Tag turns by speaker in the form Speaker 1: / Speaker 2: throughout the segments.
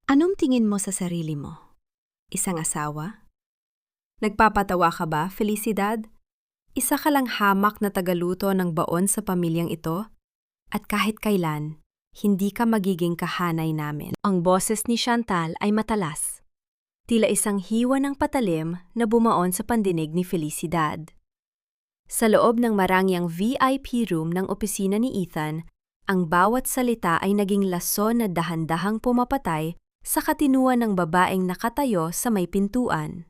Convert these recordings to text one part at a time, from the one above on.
Speaker 1: Anong tingin mo sa sarili mo? Isang asawa? Nagpapatawa ka ba, Felicidad? Isa ka lang hamak na tagaluto ng baon sa pamilyang ito? At kahit kailan, hindi ka magiging kahanay namin. Ang boses ni Chantal ay matalas. Tila isang hiwa ng patalim na bumaon sa pandinig ni Felicidad. Sa loob ng marangyang VIP room ng opisina ni Ethan, ang bawat salita ay naging lason na dahan-dahang pumapatay sa katinuan ng babaeng nakatayo sa may pintuan.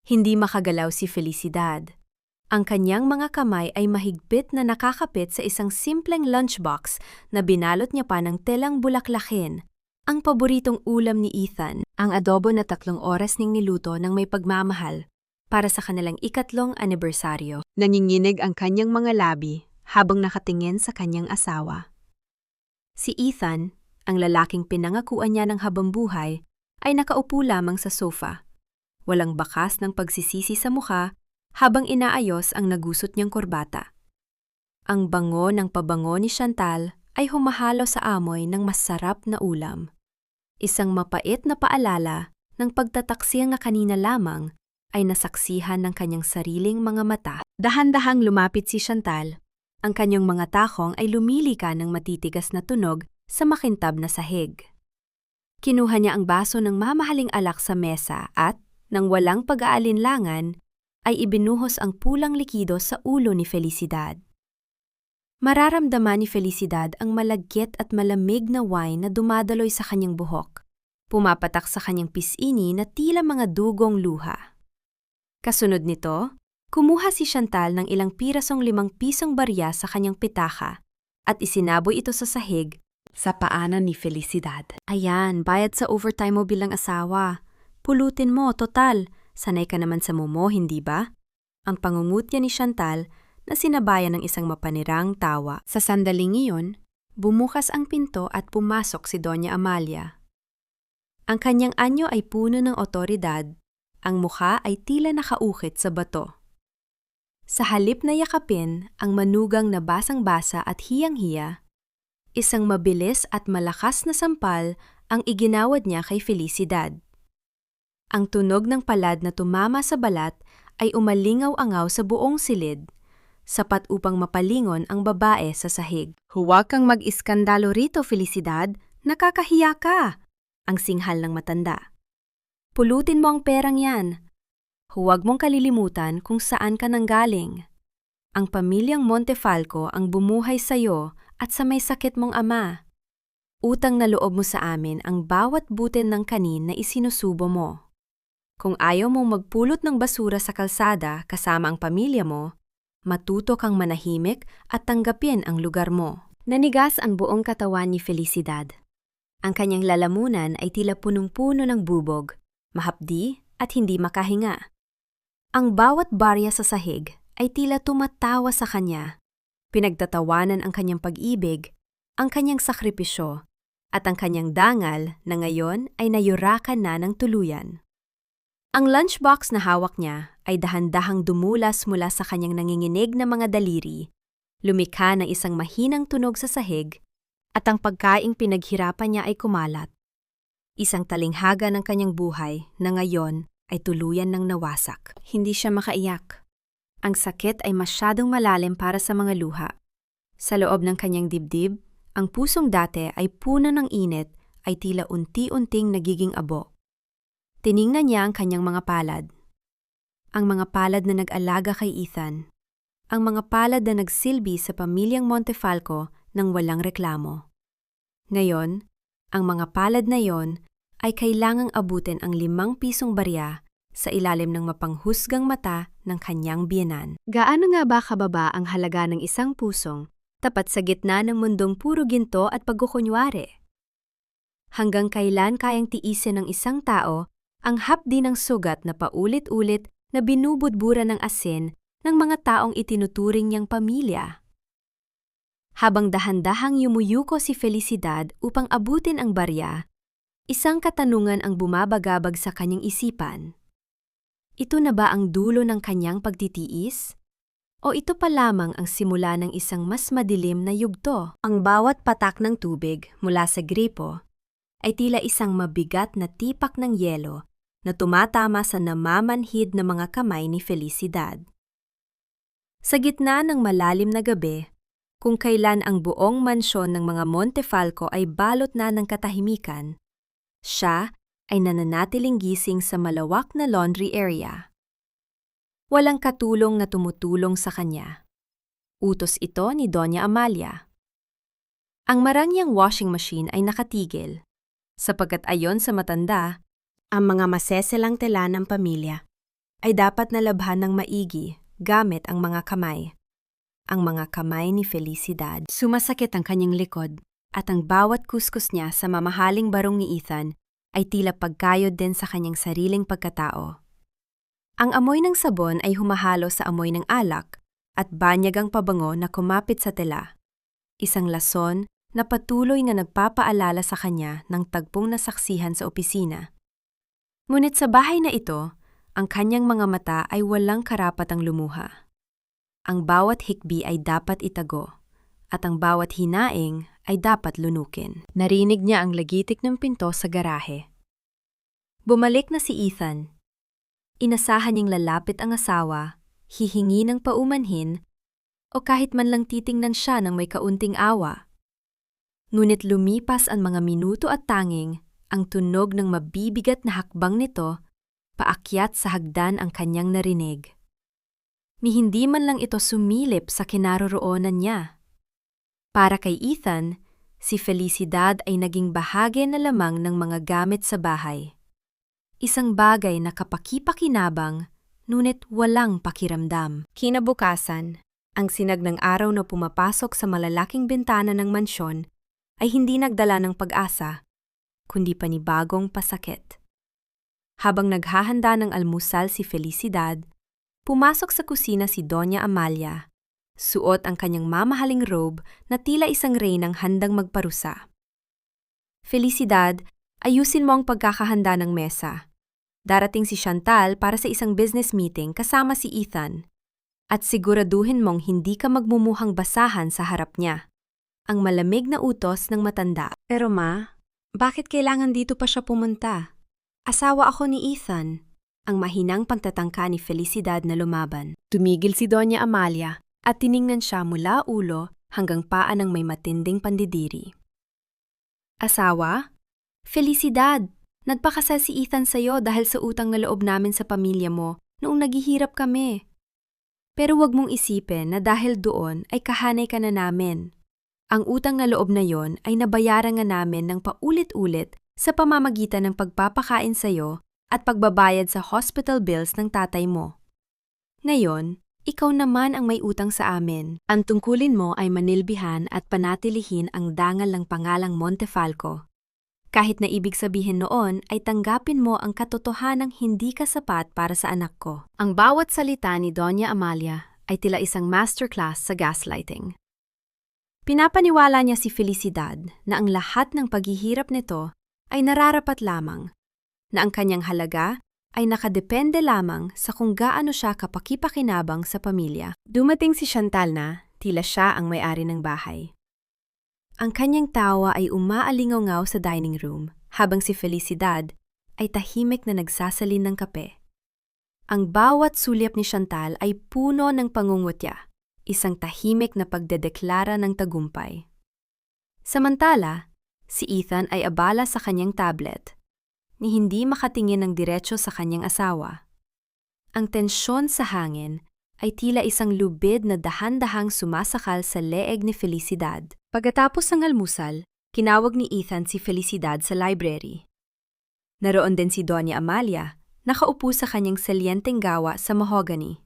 Speaker 1: Hindi makagalaw si Felicidad. Ang kanyang mga kamay ay mahigpit na nakakapit sa isang simpleng lunchbox na binalot niya pa ng telang bulaklakin, ang paboritong ulam ni Ethan, ang adobo na 3 oras ning niluto ng may pagmamahal para sa kanilang 3 anibersaryo. Nanginginig ang kanyang mga labi habang nakatingin sa kanyang asawa. Si Ethan, ang lalaking pinangakuan niya ng habambuhay, ay nakaupo lamang sa sofa. Walang bakas ng pagsisisi sa mukha habang inaayos ang nagusot niyang korbata. Ang bango ng pabango ni Chantal ay humahalo sa amoy ng masarap na ulam. Isang mapait na paalala ng pagtataksiya nga kanina lamang ay nasaksihan ng kanyang sariling mga mata. Dahan-dahang lumapit si Chantal. Ang kanyang mga takong ay lumilika ng matitigas na tunog sa makintab na sahig. Kinuha niya ang baso ng mamahaling alak sa mesa at, nang walang pag-aalinlangan, ay ibinuhos ang pulang likido sa ulo ni Felicidad. Mararamdaman ni Felicidad ang malagkit at malamig na wine na dumadaloy sa kanyang buhok, pumapatak sa kanyang pisini na tila mga dugong luha. Kasunod nito, kumuha si Chantal ng ilang pirasong 5 pisong barya sa kanyang pitaka at isinaboy ito sa sahig sa paanan ni Felicidad. Ayan, bayad sa overtime mo bilang asawa. Pulutin mo, total. Sanay ka naman sa momo, hindi ba? Ang pangungutya ni Chantal na sinabayan ng isang mapanirang tawa. Sa sandaling iyon, bumukas ang pinto at pumasok si Doña Amalia. Ang kanyang anyo ay puno ng otoridad. Ang mukha ay tila nakaukit sa bato. Sa halip na yakapin ang manugang na basang-basa at hiyang-hiya, isang mabilis at malakas na sampal ang iginawad niya kay Felicidad. Ang tunog ng palad na tumama sa balat ay umalingaw-angaw sa buong silid, sapat upang mapalingon ang babae sa sahig. Huwag kang mag-iskandalo rito, Felicidad. Nakakahiya ka, ang singhal ng matanda. Pulutin mo ang perang yan. Huwag mong kalilimutan kung saan ka nanggaling. Ang pamilyang Montefalco ang bumuhay sa iyo at sa may sakit mong ama. Utang na loob mo sa amin ang bawat butil ng kanin na isinusubo mo. Kung ayaw mong magpulot ng basura sa kalsada kasama ang pamilya mo, matuto kang manahimik at tanggapin ang lugar mo. Nanigas ang buong katawan ni Felicidad. Ang kanyang lalamunan ay tila punong-puno ng bubog, mahapdi at hindi makahinga. Ang bawat barya sa sahig ay tila tumatawa sa kanya. Pinagtatawanan ang kanyang pag-ibig, ang kanyang sakripisyo, at ang kanyang dangal na ngayon ay nayurakan na ng tuluyan. Ang lunchbox na hawak niya ay dahan-dahang dumulas mula sa kanyang nanginginig na mga daliri, lumikha ng isang mahinang tunog sa sahig, at ang pagkaing pinaghirapan niya ay kumalat. Isang talinghaga ng kanyang buhay na ngayon ay tuluyan ng nawasak. Hindi siya makaiyak. Ang sakit ay masyadong malalim para sa mga luha. Sa loob ng kanyang dibdib, ang pusong dati ay puno ng init ay tila unti-unting nagiging abo. Tiningnan niya ang kanyang mga palad. Ang mga palad na nag-alaga kay Ethan. Ang mga palad na nagsilbi sa pamilyang Montefalco nang walang reklamo. Ngayon, ang mga palad na yon ay kailangang abutin ang 5 pisong barya sa ilalim ng mapanghusgang mata ng kanyang biyenan. Gaano nga ba kababa ang halaga ng isang pusong tapat sa gitna ng mundong puro ginto at pagkukunwari? Hanggang kailan kayang tiisin ng isang tao ang hapdi ng sugat na paulit-ulit na binubudbura ng asin ng mga taong itinuturing niyang pamilya? Habang dahan-dahang yumuyuko si Felicidad upang abutin ang barya, isang katanungan ang bumabagabag sa kanyang isipan. Ito na ba ang dulo ng kanyang pagtitiis? O ito pa lamang ang simula ng isang mas madilim na yugto? Ang bawat patak ng tubig mula sa gripo ay tila isang mabigat na tipak ng yelo na tumatama sa namamanhid na mga kamay ni Felicidad. Sa gitna ng malalim na gabi, kung kailan ang buong mansyon ng mga Montefalco ay balot na ng katahimikan, siya ay nananatiling gising sa malawak na laundry area. Walang katulong na tumutulong sa kanya. Utos ito ni Doña Amalia. Ang marangyang washing machine ay nakatigil, sapagkat ayon sa matanda, ang mga maseselang tela ng pamilya ay dapat nalabhan ng maigi gamit ang mga kamay. Ang mga kamay ni Felicidad. Sumasakit ang kanyang likod at ang bawat kuskus niya sa mamahaling barong ni Ethan ay tila pagkayod din sa kanyang sariling pagkatao. Ang amoy ng sabon ay humahalo sa amoy ng alak at banyagang pabango na kumapit sa tela. Isang lason na patuloy na nagpapaalala sa kanya ng tagpong nasaksihan sa opisina. Ngunit sa bahay na ito, ang kanyang mga mata ay walang karapatang lumuha. Ang bawat hikbi ay dapat itago, at ang bawat hinaing ay dapat lunukin. Narinig niya ang lagitik ng pinto sa garahe. Bumalik na si Ethan. Inasahan niyang lalapit ang asawa, hihingi ng paumanhin, o kahit man lang titingnan siya ng may kaunting awa. Ngunit lumipas ang mga minuto at tanging, ang tunog ng mabibigat na hakbang nito, paakyat sa hagdan ang kanyang narinig. Ni hindi man lang ito sumilip sa kinaroroonan niya. Para kay Ethan, si Felicidad ay naging bahagi na lamang ng mga gamit sa bahay. Isang bagay na kapaki-pakinabang, ngunit walang pakiramdam. Kinabukasan, ang sinag ng araw na pumapasok sa malalaking bintana ng mansyon ay hindi nagdala ng pag-asa, kundi panibagong pasakit. Habang naghahanda ng almusal si Felicidad, pumasok sa kusina si Doña Amalia, suot ang kanyang mamahaling robe na tila isang reynang handang magparusa. Felicidad, ayusin mo ang pagkakahanda ng mesa. Darating si Chantal para sa isang business meeting kasama si Ethan. At siguraduhin mong hindi ka magmumuhang basahan sa harap niya. Ang malamig na utos ng matanda. Pero ma, bakit kailangan dito pa siya pumunta? Asawa ako ni Ethan. Ang mahinang pagtatangka ni Felicidad na lumaban. Tumigil si Doña Amalia at tiningnan siya mula ulo hanggang paa ng may matinding pandidiri. Asawa? Felicidad, nagpakasal si Ethan sa'yo dahil sa utang na loob namin sa pamilya mo noong naghihirap kami. Pero wag mong isipin na dahil doon ay kahanay ka na namin. Ang utang na loob na yon ay nabayaran nga namin ng paulit-ulit sa pamamagitan ng pagpapakain sa'yo at pagbabayad sa hospital bills ng tatay mo. Ngayon, ikaw naman ang may utang sa amin. Ang tungkulin mo ay manilbihan at panatilihin ang dangal ng pangalang Montefalco. Kahit na ibig sabihin noon ay tanggapin mo ang katotohanang hindi ka sapat para sa anak ko. Ang bawat salita ni Doña Amalia ay tila isang masterclass sa gaslighting. Pinapaniwala niya si Felicidad na ang lahat ng paghihirap nito ay nararapat lamang, na ang kanyang halaga ay nakadepende lamang sa kung gaano siya kapaki-pakinabang sa pamilya. Dumating si Chantal na tila siya ang may-ari ng bahay. Ang kanyang tawa ay umaalingaw sa dining room habang si Felicidad ay tahimik na nagsasalin ng kape. Ang bawat sulyap ni Chantal ay puno ng pangungutya, isang tahimik na pagdedeklara ng tagumpay. Samantala, si Ethan ay abala sa kanyang tablet, ni hindi makatingin ng diretso sa kanyang asawa. Ang tensyon sa hangin ay tila isang lubid na dahan-dahang sumasakal sa leeg ni Felicidad. Pagkatapos ng almusal, kinawag ni Ethan si Felicidad sa library. Naroon din si Doña Amalia, nakaupo sa kanyang selyenteng gawa sa mahogany.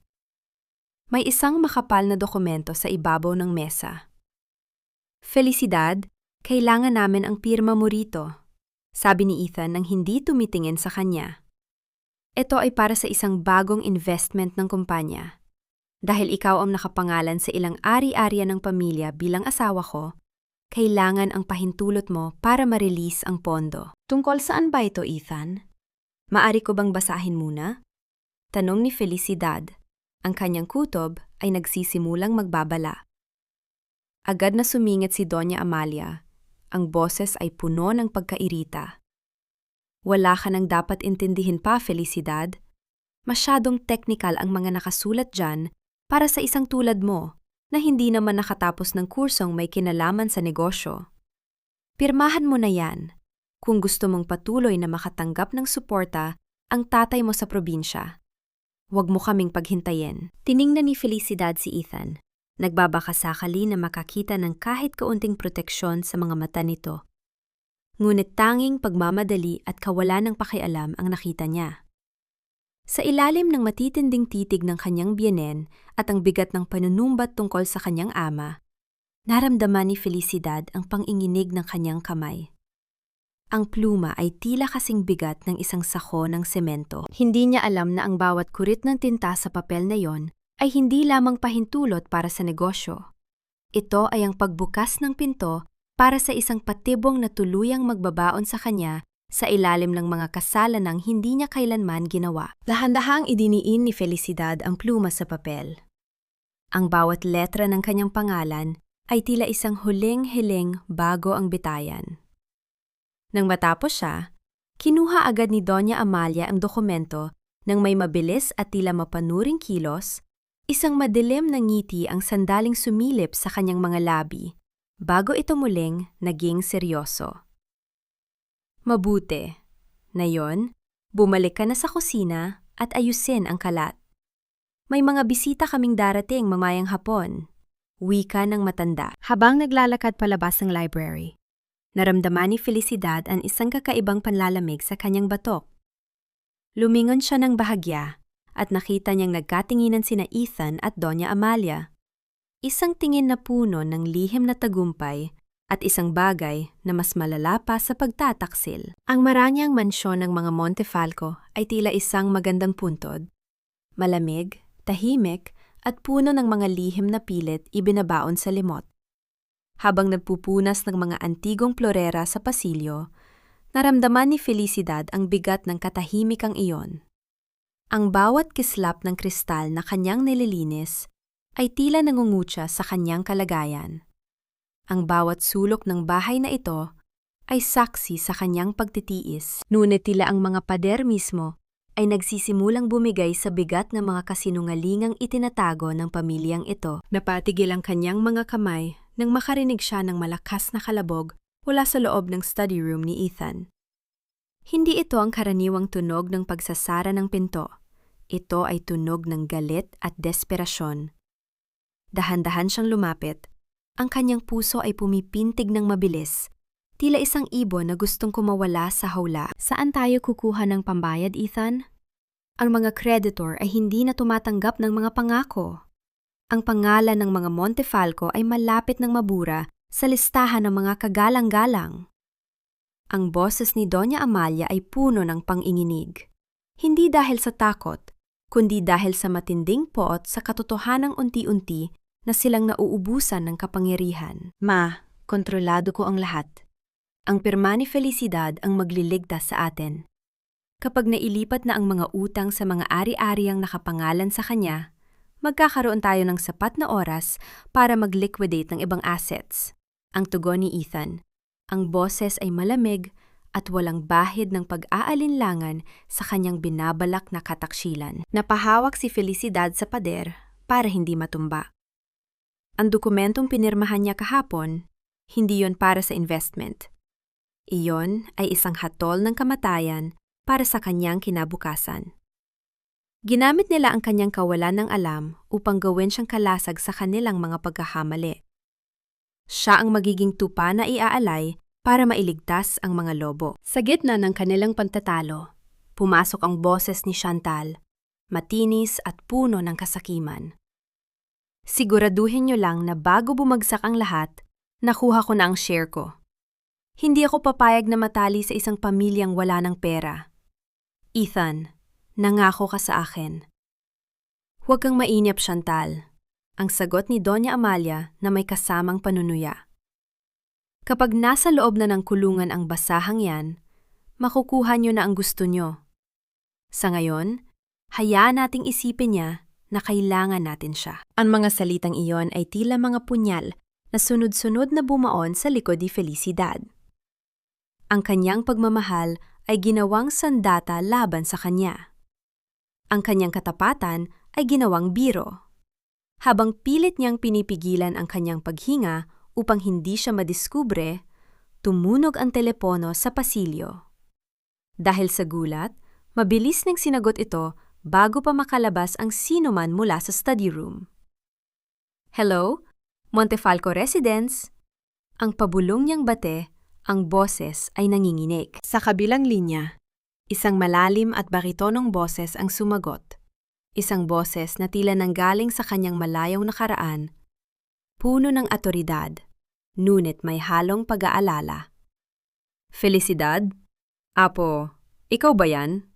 Speaker 1: May isang makapal na dokumento sa ibabaw ng mesa. Felicidad, kailangan namin ang pirma mo rito, sabi ni Ethan nang hindi tumitingin sa kanya. Ito ay para sa isang bagong investment ng kumpanya. Dahil ikaw ang nakapangalan sa ilang ari-arian ng pamilya bilang asawa ko, kailangan ang pahintulot mo para ma-release ang pondo. Tungkol saan ba ito, Ethan? Maari ko bang basahin muna? Tanong ni Felicidad. Ang kanyang kutob ay nagsisimulang magbabala. Agad na sumingit si Doña Amalia. Ang boses ay puno ng pagkairita. Wala ka nang dapat intindihin pa, Felicidad. Masyadong technical ang mga nakasulat dyan para sa isang tulad mo na hindi naman nakatapos ng kursong may kinalaman sa negosyo. Pirmahan mo na yan kung gusto mong patuloy na makatanggap ng suporta ang tatay mo sa probinsya. Huwag mo kaming paghintayin. Tiningnan ni Felicidad si Ethan. Nagbabakasakali na makakita ng kahit kaunting proteksyon sa mga mata nito. Ngunit tanging pagmamadali at kawalan ng pakialam ang nakita niya. Sa ilalim ng matitinding titig ng kanyang biyenan at ang bigat ng panunumbat tungkol sa kanyang ama, naramdaman ni Felicidad ang panginginig ng kanyang kamay. Ang pluma ay tila kasing bigat ng isang sako ng semento. Hindi niya alam na ang bawat kurit ng tinta sa papel na yon ay hindi lamang pahintulot para sa negosyo. Ito ay ang pagbukas ng pinto para sa isang patibong na tuluyang magbabaon sa kanya sa ilalim ng mga kasalanang hindi niya kailanman ginawa. Dahan-dahang idiniin ni Felicidad ang pluma sa papel. Ang bawat letra ng kanyang pangalan ay tila isang huling-hiling bago ang bitayan. Nang matapos siya, kinuha agad ni Doña Amalia ang dokumento nang may mabilis at tila mapanuring kilos, isang madilim na ngiti ang sandaling sumilip sa kanyang mga labi, bago ito muling naging seryoso. Mabuti. Ngayon, bumalik ka na sa kusina at ayusin ang kalat. May mga bisita kaming darating mamayang hapon. Wika ng matanda. Habang naglalakad palabas ng library, naramdaman ni Felicidad ang isang kakaibang panlalamig sa kanyang batok. Lumingon siya ng bahagya at nakita niyang nagkatinginan sina Ethan at Doña Amalia. Isang tingin na puno ng lihim na tagumpay at isang bagay na mas malala pa sa pagtataksil. Ang maranyang mansyon ng mga Montefalco ay tila isang magandang puntod. Malamig, tahimik, at puno ng mga lihim na pilit ibinabaon sa limot. Habang nagpupunas ng mga antigong florera sa pasilyo, naramdaman ni Felicidad ang bigat ng katahimikang iyon. Ang bawat kislap ng kristal na kanyang nililinis ay tila nangungutya sa kanyang kalagayan. Ang bawat sulok ng bahay na ito ay saksi sa kanyang pagtitiis. Ngunit tila ang mga pader mismo ay nagsisimulang bumigay sa bigat ng mga kasinungalingang itinatago ng pamilyang ito. Napatigil ang kanyang mga kamay nang makarinig siya ng malakas na kalabog mula sa loob ng study room ni Ethan. Hindi ito ang karaniwang tunog ng pagsasara ng pinto. Ito ay tunog ng galit at desperasyon. Dahan-dahan siyang lumapit. Ang kanyang puso ay pumipintig ng mabilis. Tila isang ibon na gustong kumawala sa hawla. Saan tayo kukuha ng pambayad, Ethan? Ang mga creditor ay hindi na tumatanggap ng mga pangako. Ang pangalan ng mga Montefalco ay malapit ng mabura sa listahan ng mga kagalang-galang. Ang boses ni Doña Amalia ay puno ng panginginig. Hindi dahil sa takot, kundi dahil sa matinding poot sa katotohanang unti-unti na silang nauubusan ng kapangyarihan. Ma, kontrolado ko ang lahat. Ang pirma ni Felicidad ang magliligtas sa atin. Kapag nailipat na ang mga utang sa mga ari-ariang nakapangalan sa kanya, magkakaroon tayo ng sapat na oras para mag-liquidate ng ibang assets. Ang tugon ni Ethan. Ang boses ay malamig at walang bahid ng pag-aalinlangan sa kanyang binabalak na kataksilan. Napahawak si Felicidad sa pader para hindi matumba. Ang dokumentong pinirmahan niya kahapon, hindi yon para sa investment. Iyon ay isang hatol ng kamatayan para sa kanyang kinabukasan. Ginamit nila ang kanyang kawalan ng alam upang gawin siyang kalasag sa kanilang mga pagkakamali. Siya ang magiging tupa na iaalay para mailigtas ang mga lobo. Sa gitna ng kanilang pagtatalo, pumasok ang boses ni Chantal, matinis at puno ng kasakiman. Siguraduhin niyo lang na bago bumagsak ang lahat, nakuha ko na ang share ko. Hindi ako papayag na matali sa isang pamilyang wala ng pera. Ethan, nangako ka sa akin. Huwag kang mainip, Chantal. Ang sagot ni Doña Amalia na may kasamang panunuya. Kapag nasa loob na ng kulungan ang basahang yan, makukuha niyo na ang gusto niyo. Sa ngayon, hayaan nating isipin niya na kailangan natin siya. Ang mga salitang iyon ay tila mga punyal na sunod-sunod na bumaon sa likod ni Felicidad. Ang kanyang pagmamahal ay ginawang sandata laban sa kanya. Ang kanyang katapatan ay ginawang biro. Habang pilit niyang pinipigilan ang kanyang paghinga upang hindi siya madiskubre, tumunog ang telepono sa pasilyo. Dahil sa gulat, mabilis nang sinagot ito bago pa makalabas ang sinuman mula sa study room. "Hello? Montefalco Residence?" Ang pabulong niyang bate, ang boses ay nanginginig. Sa kabilang linya, isang malalim at baritonong boses ang sumagot. Isang boses na tila nanggaling sa kanyang malayong nakaraan, puno ng atoridad, ngunit may halong pag-aalala. "Felicidad? Apo, ikaw ba yan?"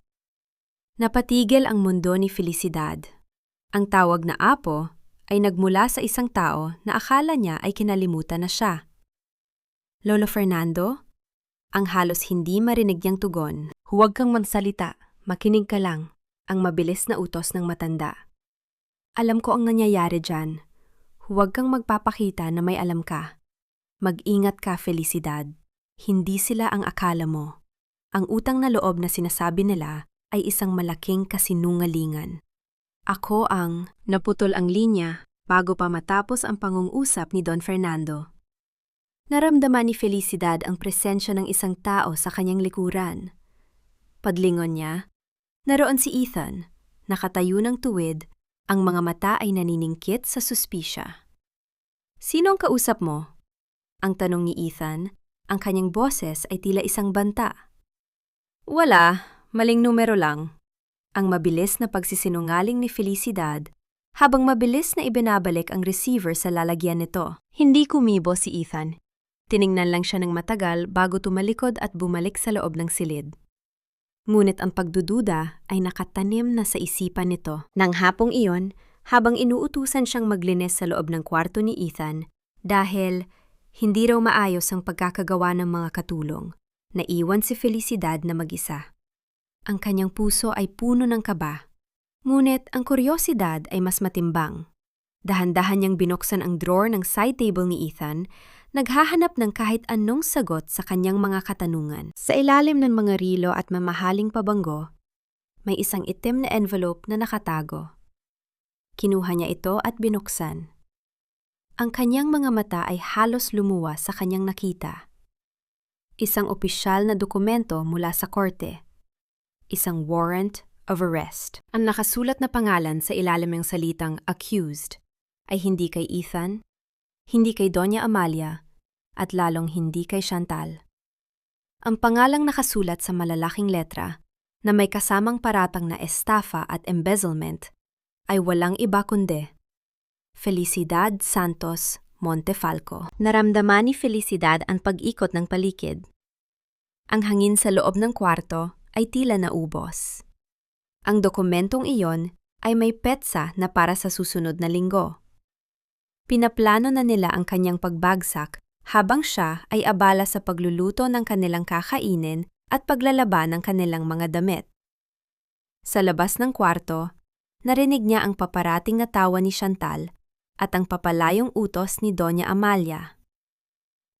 Speaker 1: Napatigil ang mundo ni Felicidad. Ang tawag na Apo ay nagmula sa isang tao na akala niya ay kinalimutan na siya. "Lolo Fernando?" Ang halos hindi marinig niyang tugon. "Huwag kang magsalita, makinig ka lang." Ang mabilis na utos ng matanda. "Alam ko ang nangyayari dyan. Huwag kang magpapakita na may alam ka. Mag-ingat ka, Felicidad. Hindi sila ang akala mo. Ang utang na loob na sinasabi nila ay isang malaking kasinungalingan." Ako ang naputol ang linya bago pa matapos ang pangungusap ni Don Fernando. Naramdaman ni Felicidad ang presensya ng isang tao sa kanyang likuran. Paglingon niya, naroon si Ethan, nakatayo ng tuwid, ang mga mata ay naniningkit sa suspisya. "Sino ang kausap mo?" Ang tanong ni Ethan, ang kanyang boses ay tila isang banta. "Wala, maling numero lang." Ang mabilis na pagsisinungaling ni Felicidad, habang mabilis na ibinabalik ang receiver sa lalagyan nito. Hindi kumibo si Ethan. Tiningnan lang siya ng matagal bago tumalikod at bumalik sa loob ng silid. Ngunit ang pagdududa ay nakatanim na sa isipan nito. Nang hapong iyon, habang inuutusan siyang maglinis sa loob ng kwarto ni Ethan, dahil hindi raw maayos ang pagkakagawa ng mga katulong, naiwan si Felicidad na mag-isa. Ang kanyang puso ay puno ng kaba, ngunit ang kuryosidad ay mas matimbang. Dahan-dahan niyang binuksan ang drawer ng side table ni Ethan, naghahanap ng kahit anong sagot sa kanyang mga katanungan. Sa ilalim ng mga rilo at mamahaling pabanggo, may isang itim na envelope na nakatago. Kinuha niya ito at binuksan. Ang kanyang mga mata ay halos lumuwas sa kanyang nakita. Isang opisyal na dokumento mula sa korte. Isang warrant of arrest. Ang nakasulat na pangalan sa ilalim ng salitang accused ay hindi kay Ethan, hindi kay Doña Amalia, at lalong hindi kay Chantal. Ang pangalang nakasulat sa malalaking letra na may kasamang paratang na estafa at embezzlement ay walang iba kundi Felicidad Santos Montefalco. Naramdaman ni Felicidad ang pag-ikot ng paligid. Ang hangin sa loob ng kwarto ay tila naubos. Ang dokumentong iyon ay may petsa na para sa susunod na linggo. Pinaplano na nila ang kanyang pagbagsak habang siya ay abala sa pagluluto ng kanilang kakainin at paglalaba ng kanilang mga damit. Sa labas ng kwarto, narinig niya ang paparating na tawa ni Chantal at ang papalayong utos ni Doña Amalia.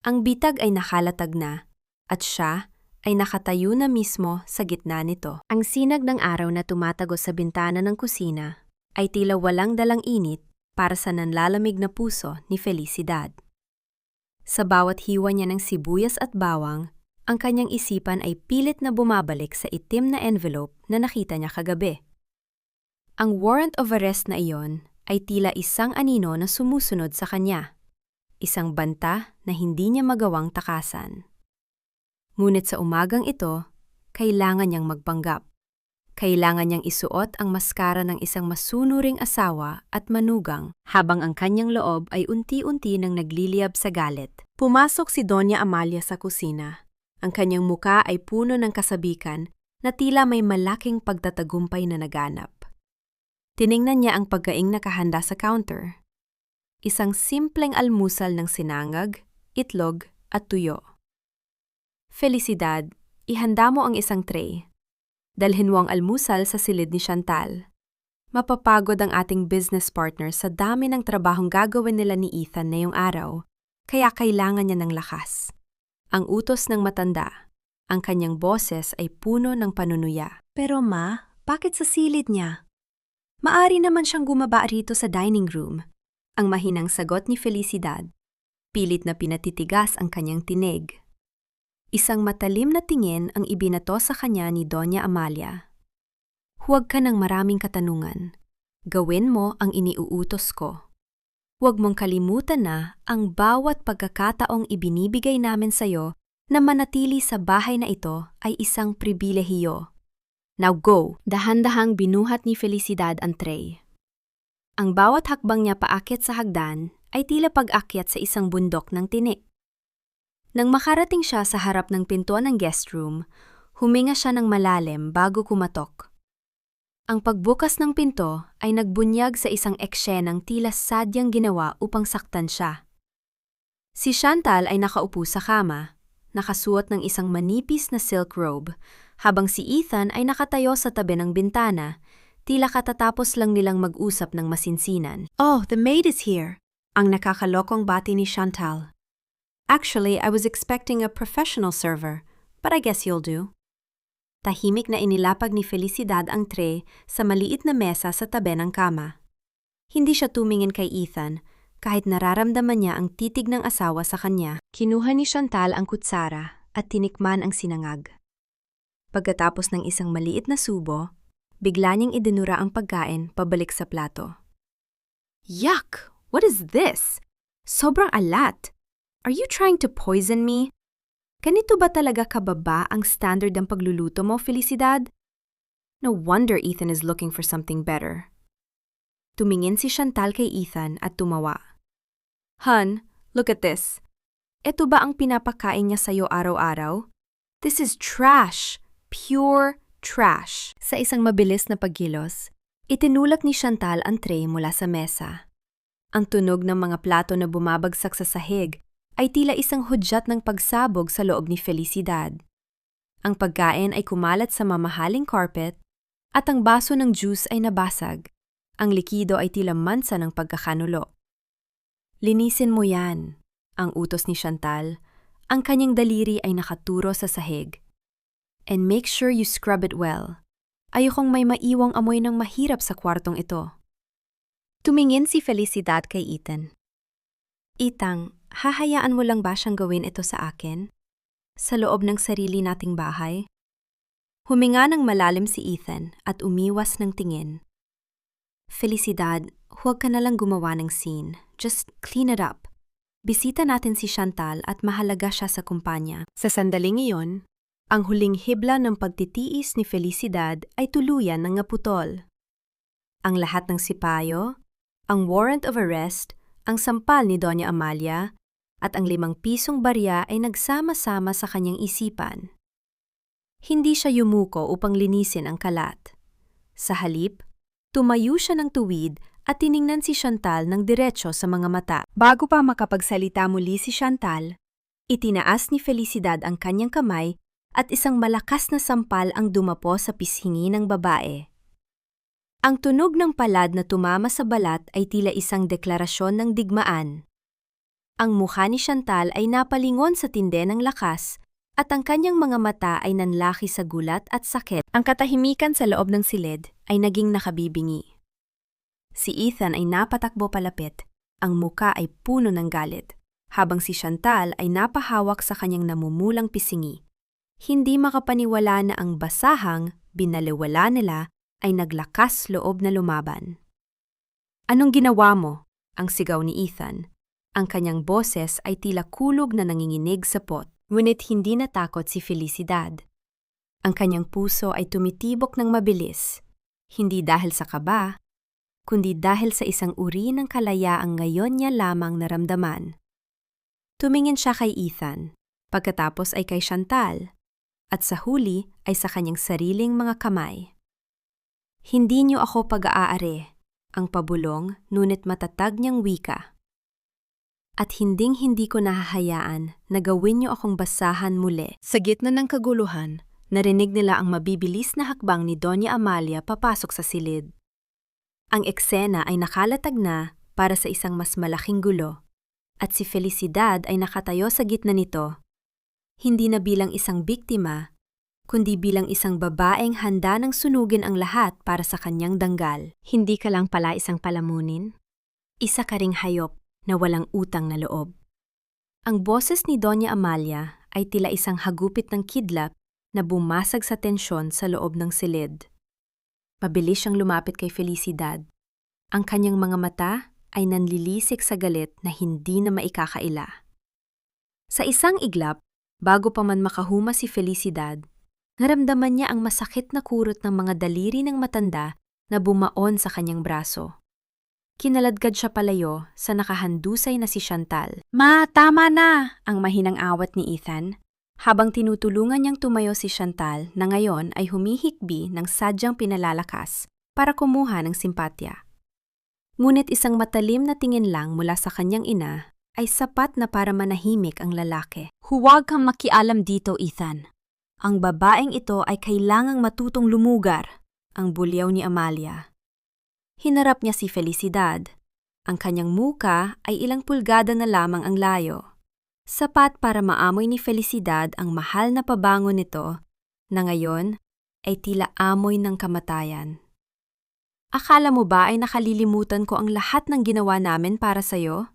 Speaker 1: Ang bitag ay nakalatag na at siya ay nakatayo na mismo sa gitna nito. Ang sinag ng araw na tumatagos sa bintana ng kusina ay tila walang dalang init para sa nanlalamig na puso ni Felicidad. Sa bawat hiwa niya ng sibuyas at bawang, ang kanyang isipan ay pilit na bumabalik sa itim na envelope na nakita niya kagabi. Ang warrant of arrest na iyon ay tila isang anino na sumusunod sa kanya, isang banta na hindi niya magawang takasan. Ngunit sa umagang ito, kailangan niyang magpanggap. Kailangan niyang isuot ang maskara ng isang masunuring asawa at manugang habang ang kanyang loob ay unti-unti nang nagliliyab sa galit. Pumasok si Doña Amalia sa kusina. Ang kanyang muka ay puno ng kasabikan na tila may malaking pagtatagumpay na naganap. Tiningnan niya ang pagkaing nakahanda sa counter. Isang simpleng almusal ng sinangag, itlog at tuyo. Felicidad, ihanda mo ang isang tray. Dalhin mo ang almusal sa silid ni Chantal. Mapapagod ang ating business partner sa dami ng trabahong gagawin nila ni Ethan ngayong araw kaya kailangan niya ng lakas. Ang utos ng matanda, ang kanyang boses ay puno ng panunuya. Pero ma, bakit sa silid niya? Maari naman siyang gumaba rito sa dining room. Ang mahinang sagot ni Felicidad. Pilit na pinatitigas ang kanyang tinig. Isang matalim na tingin ang ibinato sa kanya ni Doña Amalia. Huwag ka ng maraming katanungan. Gawin mo ang iniuutos ko. Huwag mong kalimutan na ang bawat pagkakataong ibinibigay namin sa'yo na manatili sa bahay na ito ay isang pribilehiyo. Now go! Dahan-dahang binuhat ni Felicidad ang tray. Ang bawat hakbang niya paakyat sa hagdan ay tila pag-akyat sa isang bundok ng tinik. Nang makarating siya sa harap ng pintuan ng guest room, huminga siya ng malalim bago kumatok. Ang pagbukas ng pinto ay nagbunyag sa isang eksenang tila sadyang ginawa upang saktan siya. Si Chantal ay nakaupo sa kama, nakasuot ng isang manipis na silk robe, habang si Ethan ay nakatayo sa tabi ng bintana, tila katatapos lang nilang mag-usap ng masinsinan. "Oh, the maid is here," ang nakakalokong bati ni Chantal. "Actually, I was expecting a professional server, but I guess you'll do." Tahimik na inilapag ni Felicidad ang tray sa maliit na mesa sa tabi ng kama. Hindi siya tumingin kay Ethan, kahit nararamdaman niya ang titig ng asawa sa kanya. Kinuha ni Chantal ang kutsara at tinikman ang sinangag. Pagkatapos ng isang maliit na subo, bigla niyang idinura ang pagkain pabalik sa plato. "Yuck! What is this? Sobrang alat! Are you trying to poison me? Ganito ba talaga kababa ang standard ng pagluluto mo, Felicidad? No wonder Ethan is looking for something better." Tumingin si Chantal kay Ethan at tumawa. "Hun, look at this. Ito ba ang pinapakain niya sa'yo araw-araw? This is trash. Pure trash." Sa isang mabilis na pagkilos, itinulak ni Chantal ang tray mula sa mesa. Ang tunog ng mga plato na bumabagsak sa sahig ay tila isang hudyat ng pagsabog sa loob ni Felicidad. Ang pagkain ay kumalat sa mamahaling carpet at ang baso ng juice ay nabasag. Ang likido ay tila mansa ng pagkakanulo. "Linisin mo yan," ang utos ni Chantal. Ang kanyang daliri ay nakaturo sa sahig. "And make sure you scrub it well. Ayokong may maiwang amoy ng mahirap sa kwartong ito." Tumingin si Felicidad kay Ethan. "Itang, hahayaan mo lang ba siyang gawin ito sa akin? Sa loob ng sarili nating bahay?" Huminga ng malalim si Ethan at umiwas ng tingin. "Felicidad, huwag ka nalang gumawa ng scene. Just clean it up. Bisita natin si Chantal at mahalaga siya sa kumpanya." Sa sandaling iyon, ang huling hibla ng pagtitiis ni Felicidad ay tuluyan ng naputol. Ang lahat ng sipayo, ang warrant of arrest, ang sampal ni Doña Amalia, at ang 5 pisong barya ay nagsama-sama sa kanyang isipan. Hindi siya yumuko upang linisin ang kalat. Sa halip, tumayo siya ng tuwid at tiningnan si Chantal ng diretso sa mga mata. Bago pa makapagsalita muli si Chantal, itinaas ni Felicidad ang kanyang kamay at isang malakas na sampal ang dumapo sa pisngi ng babae. Ang tunog ng palad na tumama sa balat ay tila isang deklarasyon ng digmaan. Ang mukha ni Chantal ay napalingon sa tindi ng lakas at ang kanyang mga mata ay nanlaki sa gulat at sakit. Ang katahimikan sa loob ng silid ay naging nakabibingi. Si Ethan ay napatakbo palapit, ang muka ay puno ng galit, habang si Chantal ay napahawak sa kanyang namumulang pisngi. Hindi makapaniwala na ang basahang binaliwala nila ay naglakas loob na lumaban. "Anong ginawa mo?" ang sigaw ni Ethan. Ang kanyang boses ay tila kulog na nanginginig sa pot, ngunit hindi natakot si Felicidad. Ang kanyang puso ay tumitibok ng mabilis, hindi dahil sa kaba, kundi dahil sa isang uri ng kalayaang ngayon niya lamang naramdaman. Tumingin siya kay Ethan, pagkatapos ay kay Chantal, at sa huli ay sa kanyang sariling mga kamay. "Hindi niyo ako pag-aari," ang pabulong ngunit matatag niyang wika. "At hinding-hindi ko nahahayaan na gawin niyo akong basahan muli." Sa gitna ng kaguluhan, narinig nila ang mabibilis na hakbang ni Doña Amalia papasok sa silid. Ang eksena ay nakalatag na para sa isang mas malaking gulo. at si Felicidad ay nakatayo sa gitna nito, hindi na bilang isang biktima, kundi bilang isang babaeng handa ng sunugin ang lahat para sa kanyang danggal. Hindi ka lang pala isang palamunin, isa ka ring hayop na walang utang na loob. Ang boses ni Doña Amalia ay tila isang hagupit ng kidlat na bumasag sa tensyon sa loob ng silid. Mabilis siyang lumapit kay Felicidad. Ang kanyang mga mata ay nanlilisik sa galit na hindi na maikakaila. Sa isang iglap, bago pa man makahuma si Felicidad, naramdaman niya ang masakit na kurot ng mga daliri ng matanda na bumaon sa kanyang braso. Kinaladkad siya palayo sa nakahandusay na si Chantal. "Ma, tama na!" ang mahinang awat ni Ethan, habang tinutulungan niyang tumayo si Chantal na ngayon ay humihikbi ng sadyang pinalalakas para kumuha ng simpatya. Ngunit isang matalim na tingin lang mula sa kanyang ina ay sapat na para manahimik ang lalaki. "Huwag kang makialam dito, Ethan. Ang babaeng ito ay kailangang matutong lumugar," ang bulyaw ni Amalia. Hinarap niya si Felicidad. Ang kanyang muka ay ilang pulgada na lamang ang layo. Sapat para maamoy ni Felicidad ang mahal na pabango nito na ngayon ay tila amoy ng kamatayan. "Akala mo ba ay nakalilimutan ko ang lahat ng ginawa namin para sa'yo?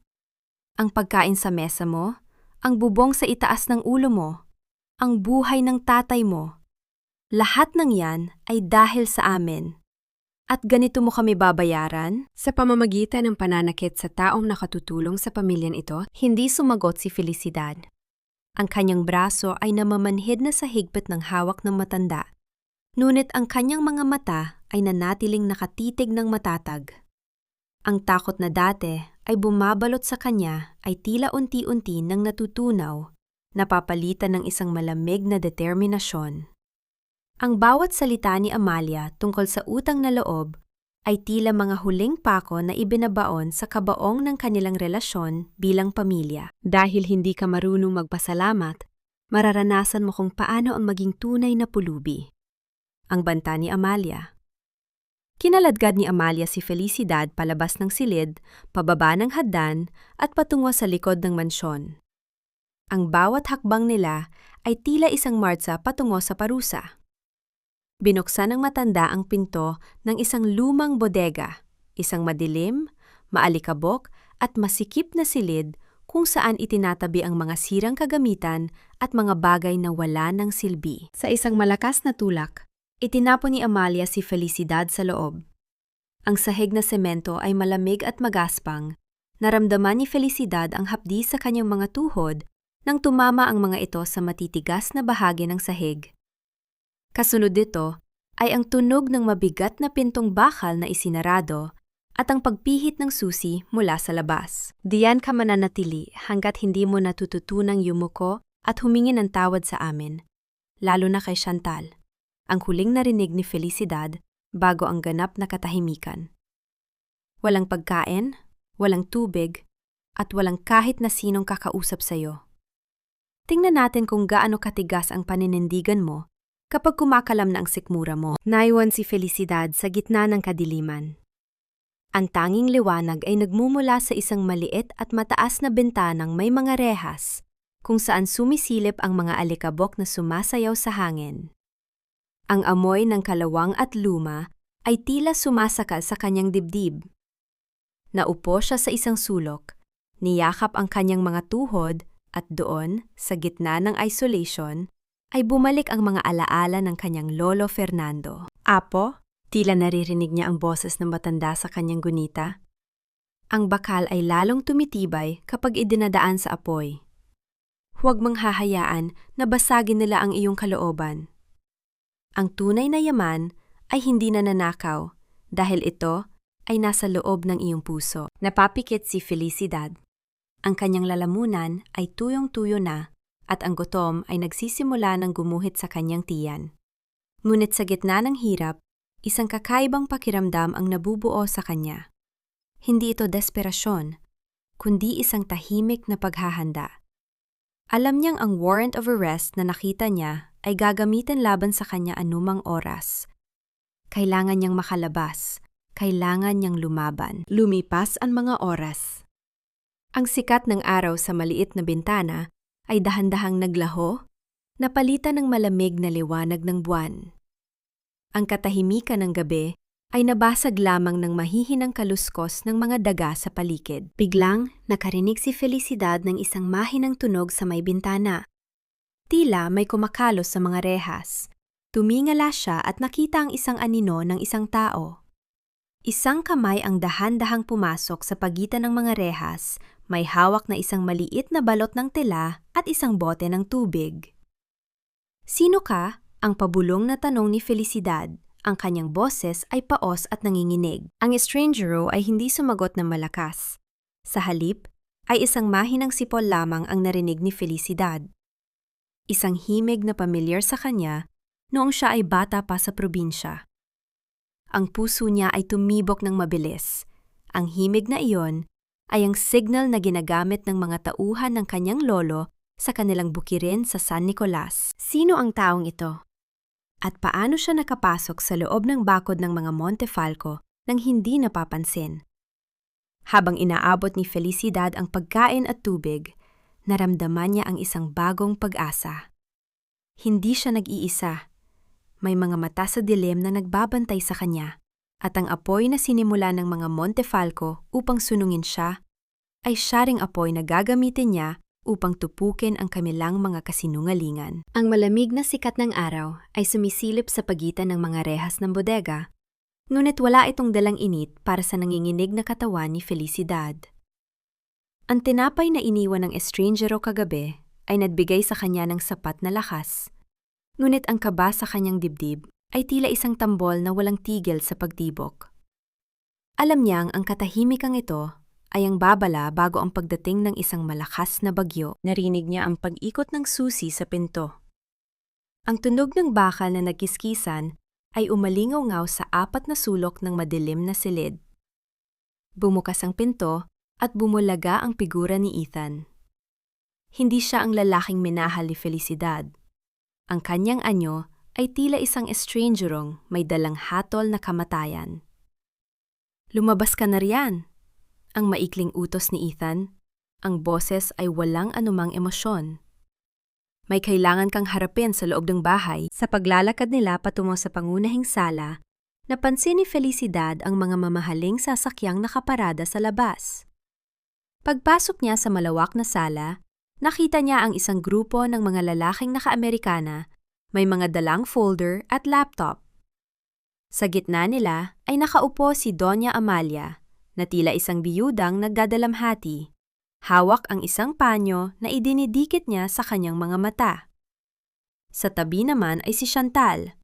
Speaker 1: Ang pagkain sa mesa mo, ang bubong sa itaas ng ulo mo, ang buhay ng tatay mo. Lahat ng yan ay dahil sa amin. At ganito mo kami babayaran?" Sa pamamagitan ng pananakit sa taong nakatutulong sa pamilyang ito, hindi sumagot si Felicidad. Ang kanyang braso ay namamanhid na sa higpit ng hawak ng matanda. Ngunit ang kanyang mga mata ay nanatiling nakatitig ng matatag. Ang takot na dati ay bumabalot sa kanya ay tila unti-unti nang natutunaw, napapalitan ng isang malamig na determinasyon. Ang bawat salita ni Amalia tungkol sa utang na loob ay tila mga huling pako na ibinabaon sa kabaong ng kanilang relasyon bilang pamilya. Dahil hindi ka marunong magpasalamat, mararanasan mo kung paano ang maging tunay na pulubi. Ang banta ni Amalia. Kinaladkad ni Amalia si Felicidad palabas ng silid, pababa ng hagdan at patungo sa likod ng mansyon. Ang bawat hakbang nila ay tila isang martsa patungo sa parusa. Binuksan ng matanda ang pinto ng isang lumang bodega, isang madilim, maalikabok at masikip na silid kung saan itinatabi ang mga sirang kagamitan at mga bagay na wala ng silbi. Sa isang malakas na tulak, itinapon ni Amalia si Felicidad sa loob. Ang sahig na semento ay malamig at magaspang. Naramdaman ni Felicidad ang hapdi sa kanyang mga tuhod nang tumama ang mga ito sa matitigas na bahagi ng sahig. Kasunod dito ay ang tunog ng mabigat na pintong bakal na isinarado at ang pagpihit ng susi mula sa labas. "Diyan ka mananatili hanggat hindi mo natututunang yumuko at humingi ng tawad sa amin, lalo na kay Chantal," ang huling narinig ni Felicidad bago ang ganap na katahimikan. Walang pagkain, walang tubig, at walang kahit na sinong kakausap sa'yo. Tingnan natin kung gaano katigas ang paninindigan mo kapag kumakalam na ang sikmura mo. Naiwan si Felicidad sa gitna ng kadiliman. Ang tanging liwanag ay nagmumula sa isang maliit at mataas na bentanang may mga rehas, kung saan sumisilip ang mga alikabok na sumasayaw sa hangin. Ang amoy ng kalawang at luma ay tila sumasakal sa kanyang dibdib. Naupo siya sa isang sulok, niyakap ang kanyang mga tuhod at doon, sa gitna ng isolation, ay bumalik ang mga alaala ng kanyang lolo Fernando. "Apo?" Tila naririnig niya ang boses ng matanda sa kanyang gunita. Ang bakal ay lalong tumitibay kapag idinadaan sa apoy. "Huwag mong hahayaan na basagin nila ang iyong kalooban. Ang tunay na yaman ay hindi nananakaw dahil ito ay nasa loob ng iyong puso." Napapikit si Felicidad. Ang kanyang lalamunan ay tuyong-tuyo na at ang gutom ay nagsisimula ng gumuhit sa kanyang tiyan. Ngunit sa gitna ng hirap, isang kakaibang pakiramdam ang nabubuo sa kanya. Hindi ito desperasyon, kundi isang tahimik na paghahanda. Alam niyang ang warrant of arrest na nakita niya ay gagamitin laban sa kanya anumang oras. Kailangan niyang makalabas, kailangan niyang lumaban. Lumipas ang mga oras. Ang sikat ng araw sa maliit na bintana ay dahan-dahang naglaho, napalitan ng malamig na liwanag ng buwan. Ang katahimikan ng gabi ay nabasag lamang ng mahihinang kaluskos ng mga daga sa paligid. Biglang nakarinig si Felicidad ng isang mahinang tunog sa may bintana. Tila may kumakalos sa mga rehas. Tumingala siya at nakita ang isang anino ng isang tao. Isang kamay ang dahan-dahang pumasok sa pagitan ng mga rehas, may hawak na isang maliit na balot ng tela at isang bote ng tubig. "Sino ka?" ang pabulong na tanong ni Felicidad. Ang kanyang boses ay paos at nanginginig. Ang estrangero ay hindi sumagot ng malakas. Sa halip, ay isang mahinang sipol lamang ang narinig ni Felicidad. Isang himig na pamilyar sa kanya noong siya ay bata pa sa probinsya. Ang puso niya ay tumibok ng mabilis. Ang himig na iyon ay ang signal na ginagamit ng mga tauhan ng kanyang lolo sa kanilang bukirin sa San Nicolas. Sino ang taong ito? At paano siya nakapasok sa loob ng bakod ng mga Montefalco nang hindi napapansin? Habang inaabot ni Felicidad ang pagkain at tubig, naramdaman niya ang isang bagong pag-asa. Hindi siya nag-iisa. May mga mata sa dilim na nagbabantay sa kanya, at ang apoy na sinimula ng mga Montefalco upang sunungin siya, ay siya ring apoy na gagamitin niya upang tupukin ang kanilang mga kasinungalingan. Ang malamig na sikat ng araw ay sumisilip sa pagitan ng mga rehas ng bodega, ngunit wala itong dalang init para sa nanginginig na katawan ni Felicidad. Ang tinapay na iniwan ng estrangero kagabi ay nagbigay sa kanya ng sapat na lakas, ngunit ang kaba sa kanyang dibdib ay tila isang tambol na walang tigil sa pagtibok. Alam niyang ang katahimikang ito ay ang babala bago ang pagdating ng isang malakas na bagyo. Narinig niya ang pag-ikot ng susi sa pinto. Ang tunog ng bakal na nagkiskisan ay umalingaw-ngaw sa 4 na sulok ng madilim na silid. Bumukas ang pinto at bumulaga ang figura ni Ethan. Hindi siya ang lalaking minahal ni Felicidad. Ang kanyang anyo ay tila isang estrangerong may dalang hatol na kamatayan. "Lumabas ka na riyan," ang maikling utos ni Ethan. Ang boses ay walang anumang emosyon. "May kailangan kang harapin sa loob ng bahay." Sa paglalakad nila patungo sa pangunahing sala, napansin ni Felicidad ang mga mamahaling sasakyang nakaparada sa labas. Pagpasok niya sa malawak na sala, nakita niya ang isang grupo ng mga lalaking naka-Amerikana, may mga dalang folder at laptop. Sa gitna nila ay nakaupo si Doña Amalia, na tila isang biyudang nagdadalamhati. Hawak ang isang panyo na idinidikit niya sa kanyang mga mata. Sa tabi naman ay si Chantal,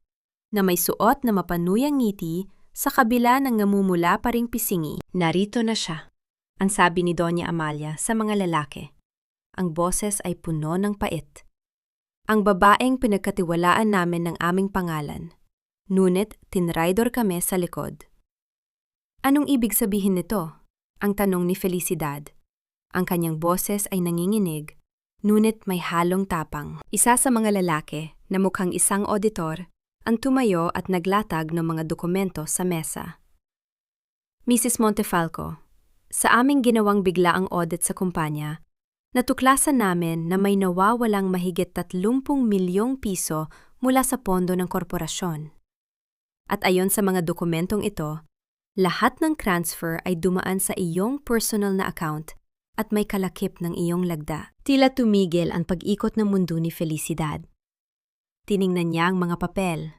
Speaker 1: na may suot na mapanuyang ngiti sa kabila ng namumula pa ring pisingi. "Narito na siya," ang sabi ni Doña Amalia sa mga lalaki. Ang boses ay puno ng pait. "Ang babaeng pinagkatiwalaan namin ng aming pangalan. Ngunit tinraidor kami sa likod." "Anong ibig sabihin nito?" ang tanong ni Felicidad. Ang kanyang boses ay nanginginig, ngunit may halong tapang. Isa sa mga lalaki, na mukhang isang auditor, ang tumayo at naglatag ng mga dokumento sa mesa. "Mrs. Montefalco, sa aming ginawang biglaang audit sa kumpanya, natuklasan namin na may nawawalang mahigit 30 milyong piso mula sa pondo ng korporasyon. At ayon sa mga dokumentong ito, lahat ng transfer ay dumaan sa iyong personal na account at may kalakip ng iyong lagda." Tila tumigil ang pag-ikot ng mundo ni Felicidad. Tiningnan niya ang mga papel.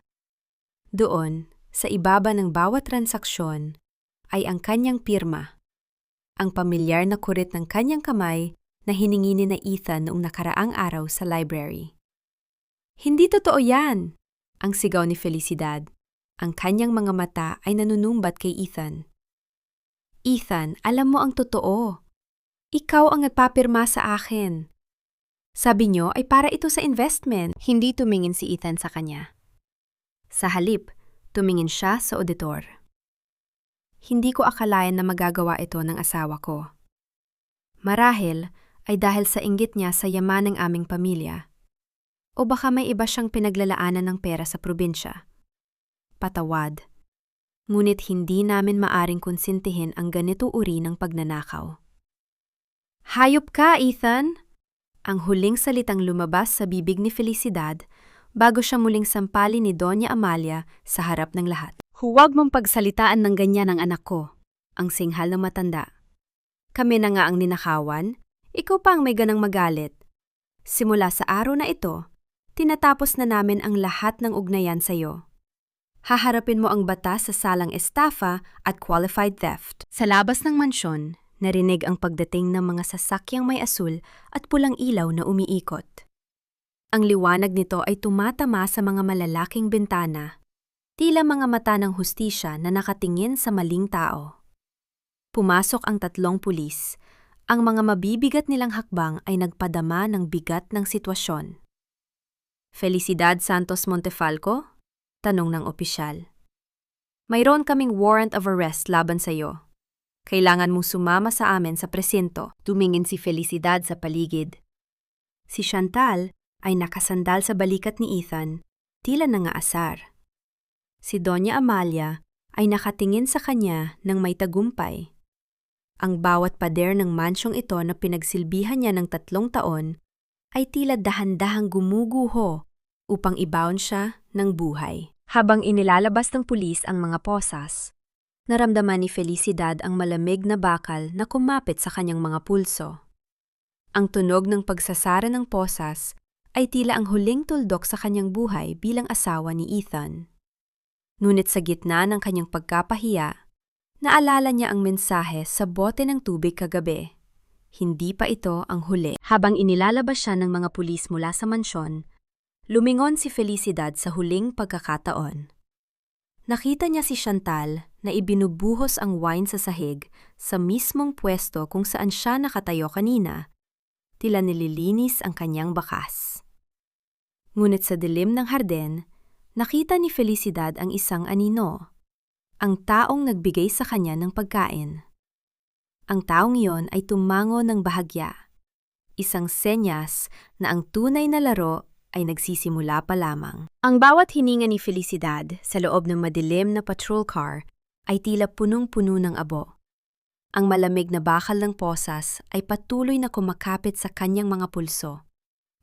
Speaker 1: Doon, sa ibaba ng bawat transaksyon, ay ang kanyang pirma, ang pamilyar na kurit ng kanyang kamay na hiningi ni na Ethan noong nakaraang araw sa library. "Hindi totoo yan!" ang sigaw ni Felicidad. Ang kanyang mga mata ay nanunumbat kay Ethan. "Ethan, alam mo ang totoo. Ikaw ang nagpapirma sa akin. Sabi niyo ay para ito sa investment." Hindi tumingin si Ethan sa kanya. Sa halip, tumingin siya sa auditor. "Hindi ko akalain na magagawa ito ng asawa ko. Marahil ay dahil sa inggit niya sa yaman ng aming pamilya. O baka may iba siyang pinaglalaanan ng pera sa probinsya. Patawad. Ngunit hindi namin maaring konsintihin ang ganito uri ng pagnanakaw." Hayop ka, Ethan! Ang huling salitang lumabas sa bibig ni Felicidad bago siya muling sampalin ni Doña Amalia sa harap ng lahat. Huwag mong pagsalitaan ng ganyan ang anak ko, ang singhal ng matanda. Kami na nga ang ninakawan, ikaw pa ang may ganang magalit. Simula sa araw na ito, tinatapos na namin ang lahat ng ugnayan sa iyo. Haharapin mo ang batas sa salang estafa at qualified theft. Sa labas ng mansyon, narinig ang pagdating ng mga sasakyang may asul at pulang ilaw na umiikot. Ang liwanag nito ay tumatama sa mga malalaking bintana, tila mga mata ng hustisya na nakatingin sa maling tao. Pumasok ang 3 pulis. Ang mga mabibigat nilang hakbang ay nagpadama ng bigat ng sitwasyon. Felicidad Santos Montefalco? Tanong ng opisyal. Mayroon kaming warrant of arrest laban sa iyo. Kailangan mong sumama sa amin sa presinto. Tumingin si Felicidad sa paligid. Si Chantal ay nakasandal sa balikat ni Ethan, tila nangaasar. Si Doña Amalia ay nakatingin sa kanya ng may tagumpay. Ang bawat pader ng mansyong ito na pinagsilbihan niya ng 3 taon ay tila dahan-dahang gumuguho upang ibaon siya ng buhay. Habang inilalabas ng pulis ang mga posas, naramdaman ni Felicidad ang malamig na bakal na kumapit sa kanyang mga pulso. Ang tunog ng pagsasara ng posas ay tila ang huling tuldok sa kanyang buhay bilang asawa ni Ethan. Ngunit sa gitna ng kanyang pagkapahiya, naalala niya ang mensahe sa bote ng tubig kagabi. Hindi pa ito ang huli. Habang inilalabas siya ng mga pulis mula sa mansyon, lumingon si Felicidad sa huling pagkakataon. Nakita niya si Chantal na ibinubuhos ang wine sa sahig sa mismong pwesto kung saan siya nakatayo kanina, tila nililinis ang kanyang bakas. Ngunit sa dilim ng harden, nakita ni Felicidad ang isang anino, ang taong nagbigay sa kanya ng pagkain. Ang taong iyon ay tumango ng bahagya, isang senyas na ang tunay na laro ay nagsisimula pa lamang. Ang bawat hininga ni Felicidad sa loob ng madilim na patrol car ay tila punong-puno ng abo. Ang malamig na bakal ng posas ay patuloy na kumakapit sa kanyang mga pulso.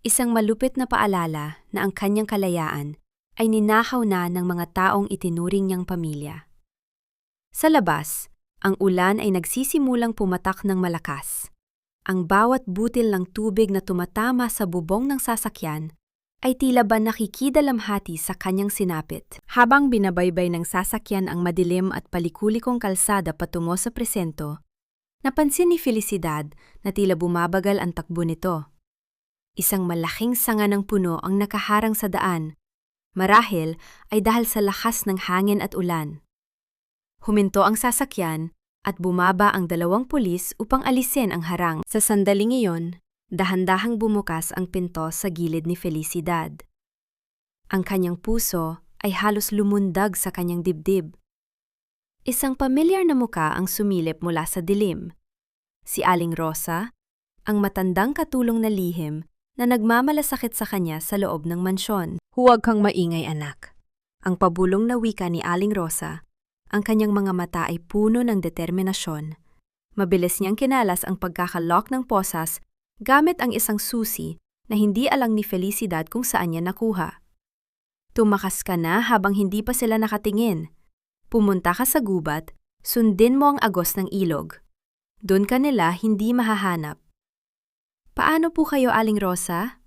Speaker 1: Isang malupit na paalala na ang kanyang kalayaan ay ninakaw na ng mga taong itinuring niyang pamilya. Sa labas, ang ulan ay nagsisimulang pumatak ng malakas. Ang bawat butil ng tubig na tumatama sa bubong ng sasakyan ay tila ba nakikidalamhati sa kanyang sinapit. Habang binabaybay ng sasakyan ang madilim at palikulikong kalsada patungo sa presinto, napansin ni Felicidad na tila bumabagal ang takbo nito. Isang malaking sanga ng puno ang nakaharang sa daan. Marahil ay dahil sa lakas ng hangin at ulan. Huminto ang sasakyan at bumaba ang 2 pulis upang alisin ang harang. Sa sandaling iyon, dahan-dahang bumukas ang pinto sa gilid ni Felicidad. Ang kanyang puso ay halos lumundag sa kanyang dibdib. Isang pamilyar na muka ang sumilip mula sa dilim. Si Aling Rosa, ang matandang katulong na lihim na nagmamalasakit sa kanya sa loob ng mansyon. Huwag kang maingay, anak. Ang pabulong na wika ni Aling Rosa, ang kanyang mga mata ay puno ng determinasyon. Mabilis niyang kinalas ang pagkakalock ng posas gamit ang isang susi na hindi alam ni Felicidad kung saan niya nakuha. Tumakas ka na habang hindi pa sila nakatingin. Pumunta ka sa gubat, sundin mo ang agos ng ilog. Doon ka nila hindi mahahanap. Paano po kayo, Aling Rosa?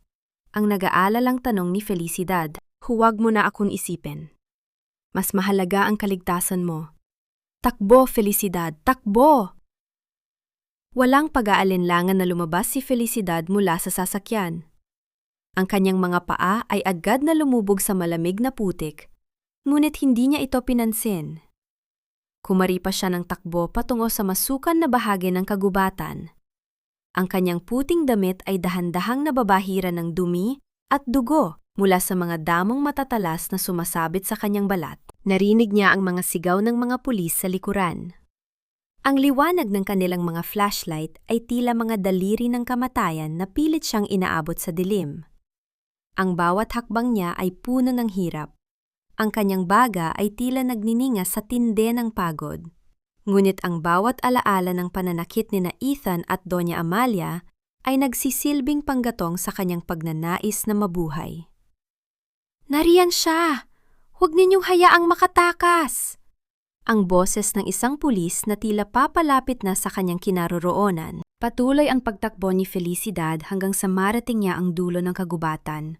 Speaker 1: Ang nag-aalalang tanong ni Felicidad. Huwag mo na akong isipin. Mas mahalaga ang kaligtasan mo. Takbo, Felicidad, takbo! Walang pag-aalinlangan na lumabas si Felicidad mula sa sasakyan. Ang kanyang mga paa ay agad na lumubog sa malamig na putik, ngunit hindi niya ito pinansin. Kumari pa siya ng takbo patungo sa masukan na bahagi ng kagubatan. Ang kanyang puting damit ay dahan-dahang nababahiran ng dumi at dugo mula sa mga damong matatalas na sumasabit sa kanyang balat. Narinig niya ang mga sigaw ng mga pulis sa likuran. Ang liwanag ng kanilang mga flashlight ay tila mga daliri ng kamatayan na pilit siyang inaabot sa dilim. Ang bawat hakbang niya ay puno ng hirap. Ang kanyang baga ay tila nagnininga sa tindi ng pagod. Ngunit ang bawat alaala ng pananakit ni na Ethan at Doña Amalia ay nagsisilbing panggatong sa kanyang pagnanais na mabuhay. "Nariyan siya! Huwag ninyong hayaang makatakas!" Ang boses ng isang pulis na tila papalapit na sa kanyang kinaroroonan. Patuloy ang pagtakbo ni Felicidad hanggang sa marating niya ang dulo ng kagubatan.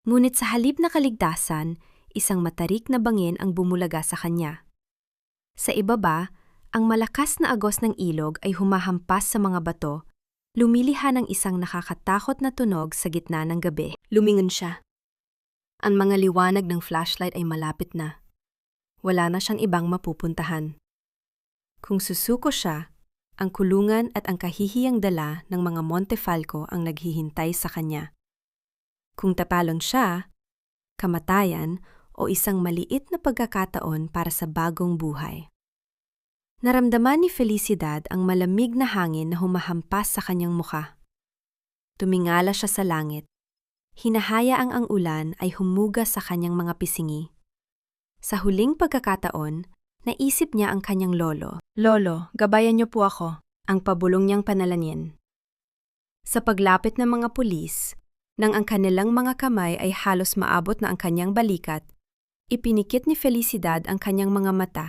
Speaker 1: Ngunit sa halip na kaligtasan, isang matarik na bangin ang bumulaga sa kanya. Sa ibaba, ang malakas na agos ng ilog ay humahampas sa mga bato, lumilihan ng isang nakakatakot na tunog sa gitna ng gabi. Lumingon siya. Ang mga liwanag ng flashlight ay malapit na. Wala na siyang ibang mapupuntahan. Kung susuko siya, ang kulungan at ang kahihiyang dala ng mga Montefalco ang naghihintay sa kanya. Kung tatalon siya, kamatayan o isang maliit na pagkakataon para sa bagong buhay. Naramdaman ni Felicidad ang malamig na hangin na humahampas sa kanyang mukha. Tumingala siya sa langit. Hinahayaang ang ulan ay humugas sa kanyang mga pisingi. Sa huling pagkakataon, naisip niya ang kanyang lolo. "Lolo, gabayan niyo po ako," ang pabulong niyang panalangin. Sa paglapit ng mga pulis, nang ang kanilang mga kamay ay halos maabot na ang kanyang balikat, ipinikit ni Felicidad ang kanyang mga mata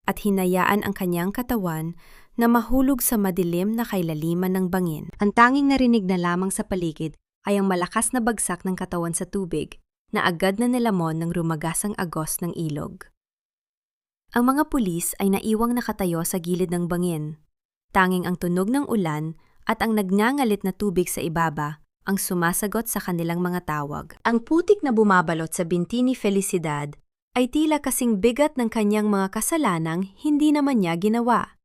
Speaker 1: at hinayaan ang kanyang katawan na mahulog sa madilim na kailaliman ng bangin. Ang tanging narinig na lamang sa paligid ay ang malakas na bagsak ng katawan sa tubig na agad na nilamon ng rumagasang agos ng ilog. Ang mga pulis ay naiwang nakatayo sa gilid ng bangin. Tanging ang tunog ng ulan at ang nagngangalit na tubig sa ibaba ang sumasagot sa kanilang mga tawag. Ang putik na bumabalot sa binti ni Felicidad ay tila kasing bigat ng kanyang mga kasalanang hindi naman niya ginawa.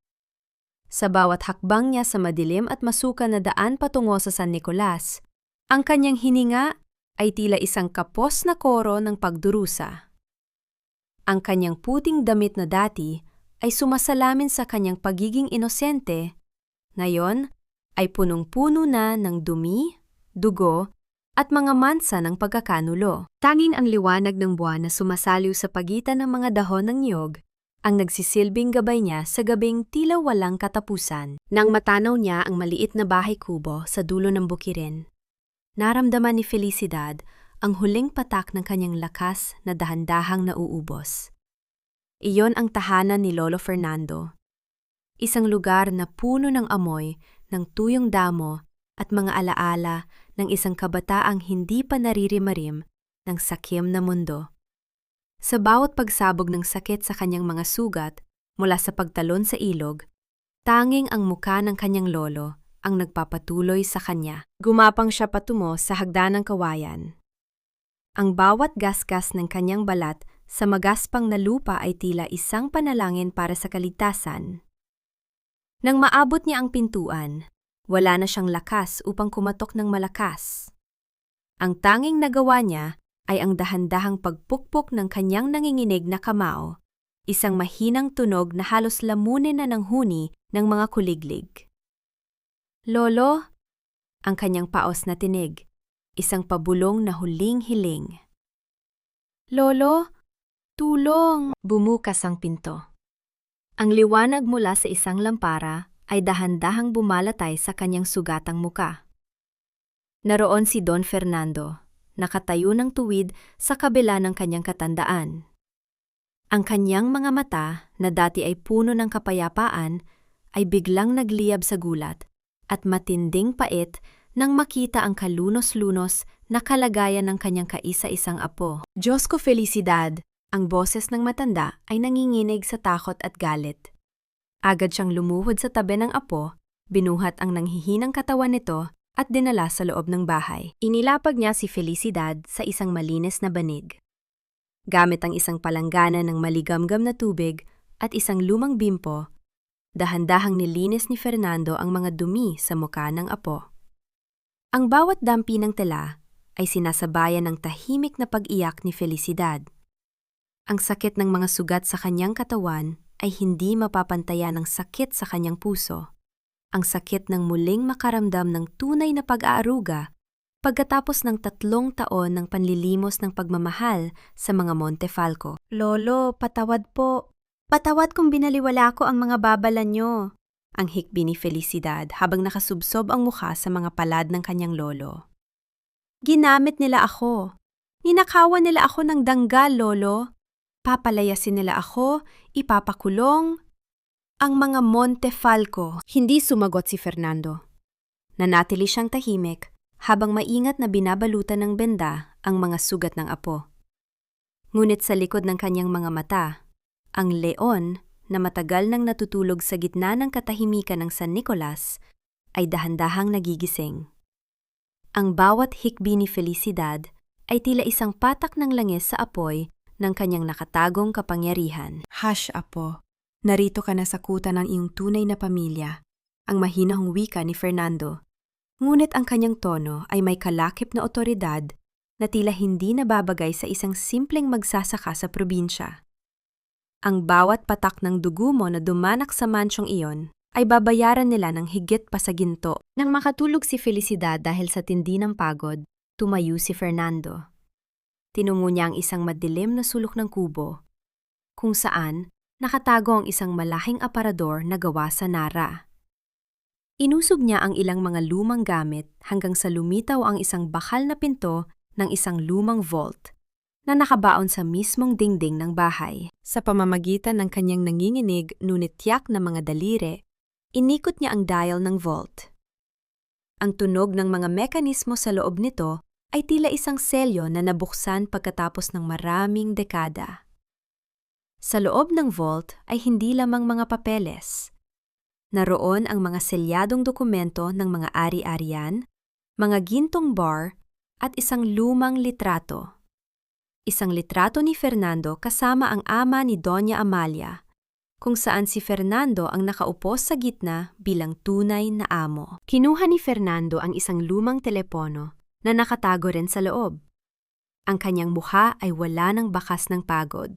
Speaker 1: Sa bawat hakbang niya sa madilim at masuka na daan patungo sa San Nicolas, ang kanyang hininga ay tila isang kapos na koro ng pagdurusa. Ang kanyang puting damit na dati ay sumasalamin sa kanyang pagiging inosente, ngayon ay punong-puno na ng dumi, dugo, at mga mansa ng pagkakanulo. Tanging ang liwanag ng buwan na sumasaliw sa pagitan ng mga dahon ng niyog ang nagsisilbing gabay niya sa gabing tila walang katapusan. Nang matanaw niya ang maliit na bahay kubo sa dulo ng bukirin, naramdaman ni Felicidad ang huling patak ng kanyang lakas na dahan-dahang nauubos. Iyon ang tahanan ni Lolo Fernando. Isang lugar na puno ng amoy, ng tuyong damo at mga alaala ng isang kabataang hindi pa naririmarim ng sakim na mundo. Sa bawat pagsabog ng sakit sa kanyang mga sugat mula sa pagtalon sa ilog, tanging ang muka ng kanyang lolo ang nagpapatuloy sa kanya. Gumapang siya patungo sa hagdanang kawayan. Ang bawat gasgas ng kanyang balat sa magaspang na lupa ay tila isang panalangin para sa kaligtasan. Nang maabot niya ang pintuan, wala na siyang lakas upang kumatok ng malakas. Ang tanging nagawa niya ay ang dahan-dahang pagpukpok ng kanyang nanginginig na kamao, isang mahinang tunog na halos lamunin na ng huni ng mga kuliglig. "Lolo," ang kanyang paos na tinig, isang pabulong na huling hiling. "Lolo, tulong!" Bumukas ang pinto. Ang liwanag mula sa isang lampara ay dahan-dahang bumalatay sa kanyang sugatang muka. Naroon si Don Fernando, nakatayo ng tuwid sa kabila ng kanyang katandaan. Ang kanyang mga mata, na dati ay puno ng kapayapaan, ay biglang nagliyab sa gulat at matinding pait nang makita ang kalunos-lunos na kalagayan ng kanyang kaisa-isang apo. "Diyos ko, Felicidad!" Ang boses ng matanda ay nanginginig sa takot at galit. Agad siyang lumuhod sa tabi ng apo, binuhat ang nanghihinang katawan nito at dinala sa loob ng bahay. Inilapag niya si Felicidad sa isang malinis na banig. Gamit ang isang palanggana ng maligamgam na tubig at isang lumang bimpo, dahan-dahang nilinis ni Fernando ang mga dumi sa muka ng apo. Ang bawat dampi ng tela ay sinasabayan ng tahimik na pag-iyak ni Felicidad. Ang sakit ng mga sugat sa kanyang katawan ay hindi mapapantayan ng sakit sa kanyang puso. Ang sakit ng muling makaramdam ng tunay na pag-aaruga pagkatapos ng 3 taon ng panlilimos ng pagmamahal sa mga Montefalco. "Lolo, patawad po," Patawad kung binaliwala ko ang mga babala nyo, ang hikbi ni Felicidad habang nakasubsob ang mukha sa mga palad ng kanyang lolo. Ginamit nila ako. Ninakawan nila ako ng danggal, lolo. Papalayasin nila ako, ipapakulong. Ang mga Montefalco. Hindi sumagot si Fernando. Nanatili siyang tahimik habang maingat na binabalutan ng benda ang mga sugat ng apo. Ngunit sa likod ng kanyang mga mata, ang leon na matagal nang natutulog sa gitna ng katahimikan ng San Nicolas ay dahan-dahang nagigising. Ang bawat hikbi ni Felicidad ay tila isang patak ng langis sa apoy ng kanyang nakatagong kapangyarihan. Hush, apo. Narito ka na sa kuta ng iyong tunay na pamilya, ang mahinahong wika ni Fernando. Ngunit ang kanyang tono ay may kalakip na otoridad na tila hindi nababagay sa isang simpleng magsasaka sa probinsya. Ang bawat patak ng dugo mo na dumanak sa mansyong iyon ay babayaran nila ng higit pa sa ginto. Nang makatulog si Felicidad dahil sa tindi ng pagod, tumayo si Fernando. Tinungo niya ang isang madilim na sulok ng kubo, kung saan nakatago ang isang malaking aparador na gawa sa nara. Inusog niya ang ilang mga lumang gamit hanggang sa lumitaw ang isang bakal na pinto ng isang lumang vault na nakabaon sa mismong dingding ng bahay. Sa pamamagitan ng kanyang nanginginig ngunit tiyak na mga daliri, inikot niya ang dial ng vault. Ang tunog ng mga mekanismo sa loob nito ay tila isang selyo na nabuksan pagkatapos ng maraming dekada. Sa loob ng vault ay hindi lamang mga papeles. Naroon ang mga selyadong dokumento ng mga ari-arian, mga gintong bar, at isang lumang litrato. Isang litrato ni Fernando kasama ang ama ni Doña Amalia, kung saan si Fernando ang nakaupo sa gitna bilang tunay na amo. Kinuha ni Fernando ang isang lumang telepono na nakatago rin sa loob. Ang kanyang mukha ay wala ng bakas ng pagod.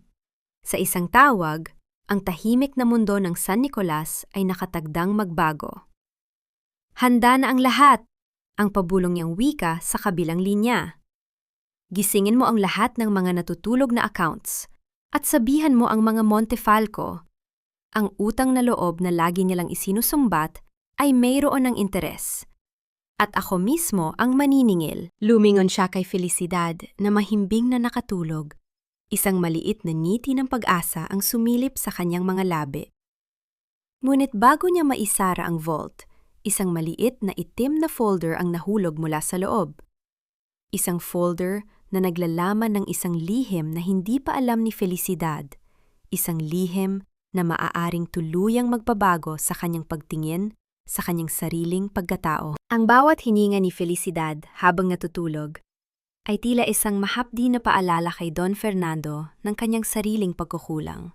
Speaker 1: Sa isang tawag, ang tahimik na mundo ng San Nicolas ay nakatagdang magbago. Handa na ang lahat, ang pabulong niyang wika sa kabilang linya. Gisingin mo ang lahat ng mga natutulog na accounts at sabihan mo ang mga Montefalco. Ang utang na loob na lagi nilang isinusumbat ay mayroon ng interes. At ako mismo ang maniningil. Lumingon siya kay Felicidad na mahimbing na nakatulog. Isang maliit na ngiti ng pag-asa ang sumilip sa kanyang mga labi. Ngunit bago niya maisara ang vault, isang maliit na itim na folder ang nahulog mula sa loob. Isang folder na naglalaman ng isang lihim na hindi pa alam ni Felicidad. Isang lihim na maaaring tuluyang magbabago sa kanyang pagtingin sa kanyang sariling pagkatao. Ang bawat hininga ni Felicidad habang natutulog ay tila isang mahapdi na paalala kay Don Fernando ng kanyang sariling pagkukulang.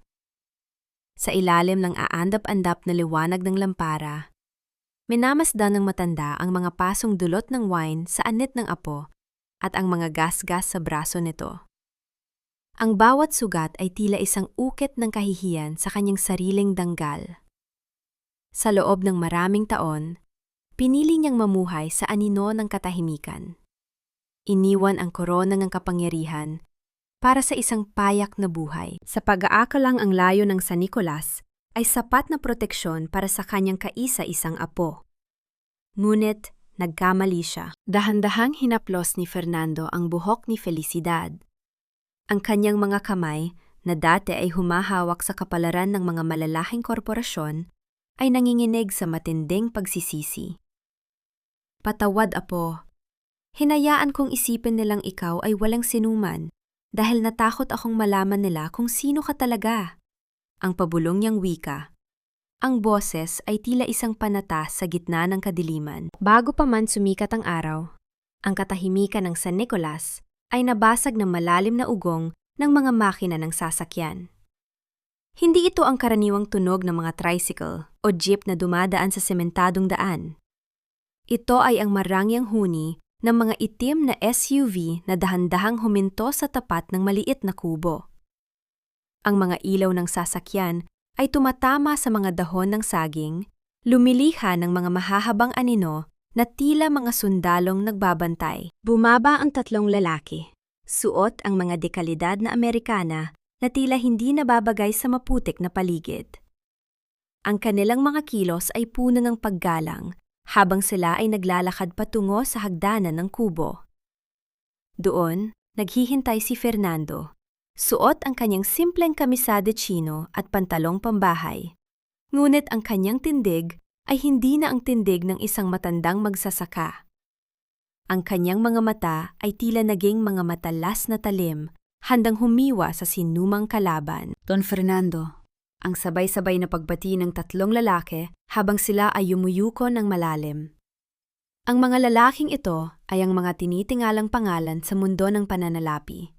Speaker 1: Sa ilalim ng aandap-andap na liwanag ng lampara, minamasdan ng matanda ang mga pasong dulot ng wine sa anit ng apo at ang mga gasgas sa braso nito. Ang bawat sugat ay tila isang ukit ng kahihiyan sa kanyang sariling danggal. Sa loob ng maraming taon, pinili niyang mamuhay sa anino ng katahimikan. Iniwan ang korona ng kapangyarihan para sa isang payak na buhay. Sa pag-aakalang ang layo ng San Nicolas ay sapat na proteksyon para sa kanyang kaisa-isang apo. Ngunit nagkamali siya. Dahan-dahang hinaplos ni Fernando ang buhok ni Felicidad. Ang kanyang mga kamay, na dati ay humahawak sa kapalaran ng mga malalaking korporasyon, ay nanginginig sa matinding pagsisisi. Patawad, apo. Hinayaan kong isipin nilang ikaw ay walang sinuman dahil natakot akong malaman nila kung sino ka talaga. Ang pabulong niyang wika. Ang boses ay tila isang panata sa gitna ng kadiliman. Bago pa man sumikat ang araw, ang katahimikan ng San Nicolas ay nabasag ng malalim na ugong ng mga makina ng sasakyan. Hindi ito ang karaniwang tunog ng mga tricycle o jeep na dumadaan sa sementadong daan. Ito ay ang marangyang huni ng mga itim na SUV na dahan-dahang huminto sa tapat ng maliit na kubo. Ang mga ilaw ng sasakyan ay tumatama sa mga dahon ng saging, lumiliha ng mga mahahabang anino na tila mga sundalong nagbabantay. Bumaba ang tatlong lalaki. Suot ang mga dekalidad na Amerikana na tila hindi nababagay sa maputik na paligid. Ang kanilang mga kilos ay puno ng paggalang habang sila ay naglalakad patungo sa hagdanan ng kubo. Doon, naghihintay si Fernando. Suot ang kanyang simpleng kamisa de chino at pantalong pambahay. Ngunit ang kanyang tindig ay hindi na ang tindig ng isang matandang magsasaka. Ang kanyang mga mata ay tila naging mga matalas na talim, handang humiwa sa sinumang kalaban. Don Fernando, ang sabay-sabay na pagbati ng tatlong lalaki habang sila ay yumuyuko ng malalim. Ang mga lalaking ito ay ang mga tinitingalang pangalan sa mundo ng pananalapi.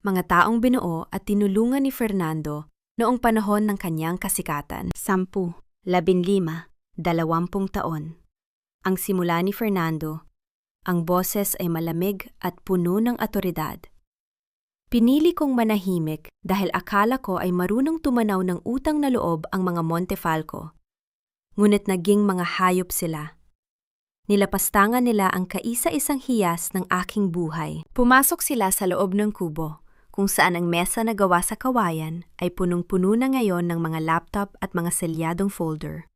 Speaker 1: Mga taong binuo at tinulungan ni Fernando noong panahon ng kanyang kasikatan. 10, 15, 20 taon. Ang simula ni Fernando, ang boses ay malamig at puno ng otoridad. Pinili kong manahimik dahil akala ko ay marunong tumanaw ng utang na loob ang mga Montefalco. Ngunit naging mga hayop sila. Nilapastangan nila ang kaisa-isang hiyas ng aking buhay. Pumasok sila sa loob ng kubo, kung saan ang mesa na gawa sa kawayan ay punong-puno na ngayon ng mga laptop at mga selyadong folder.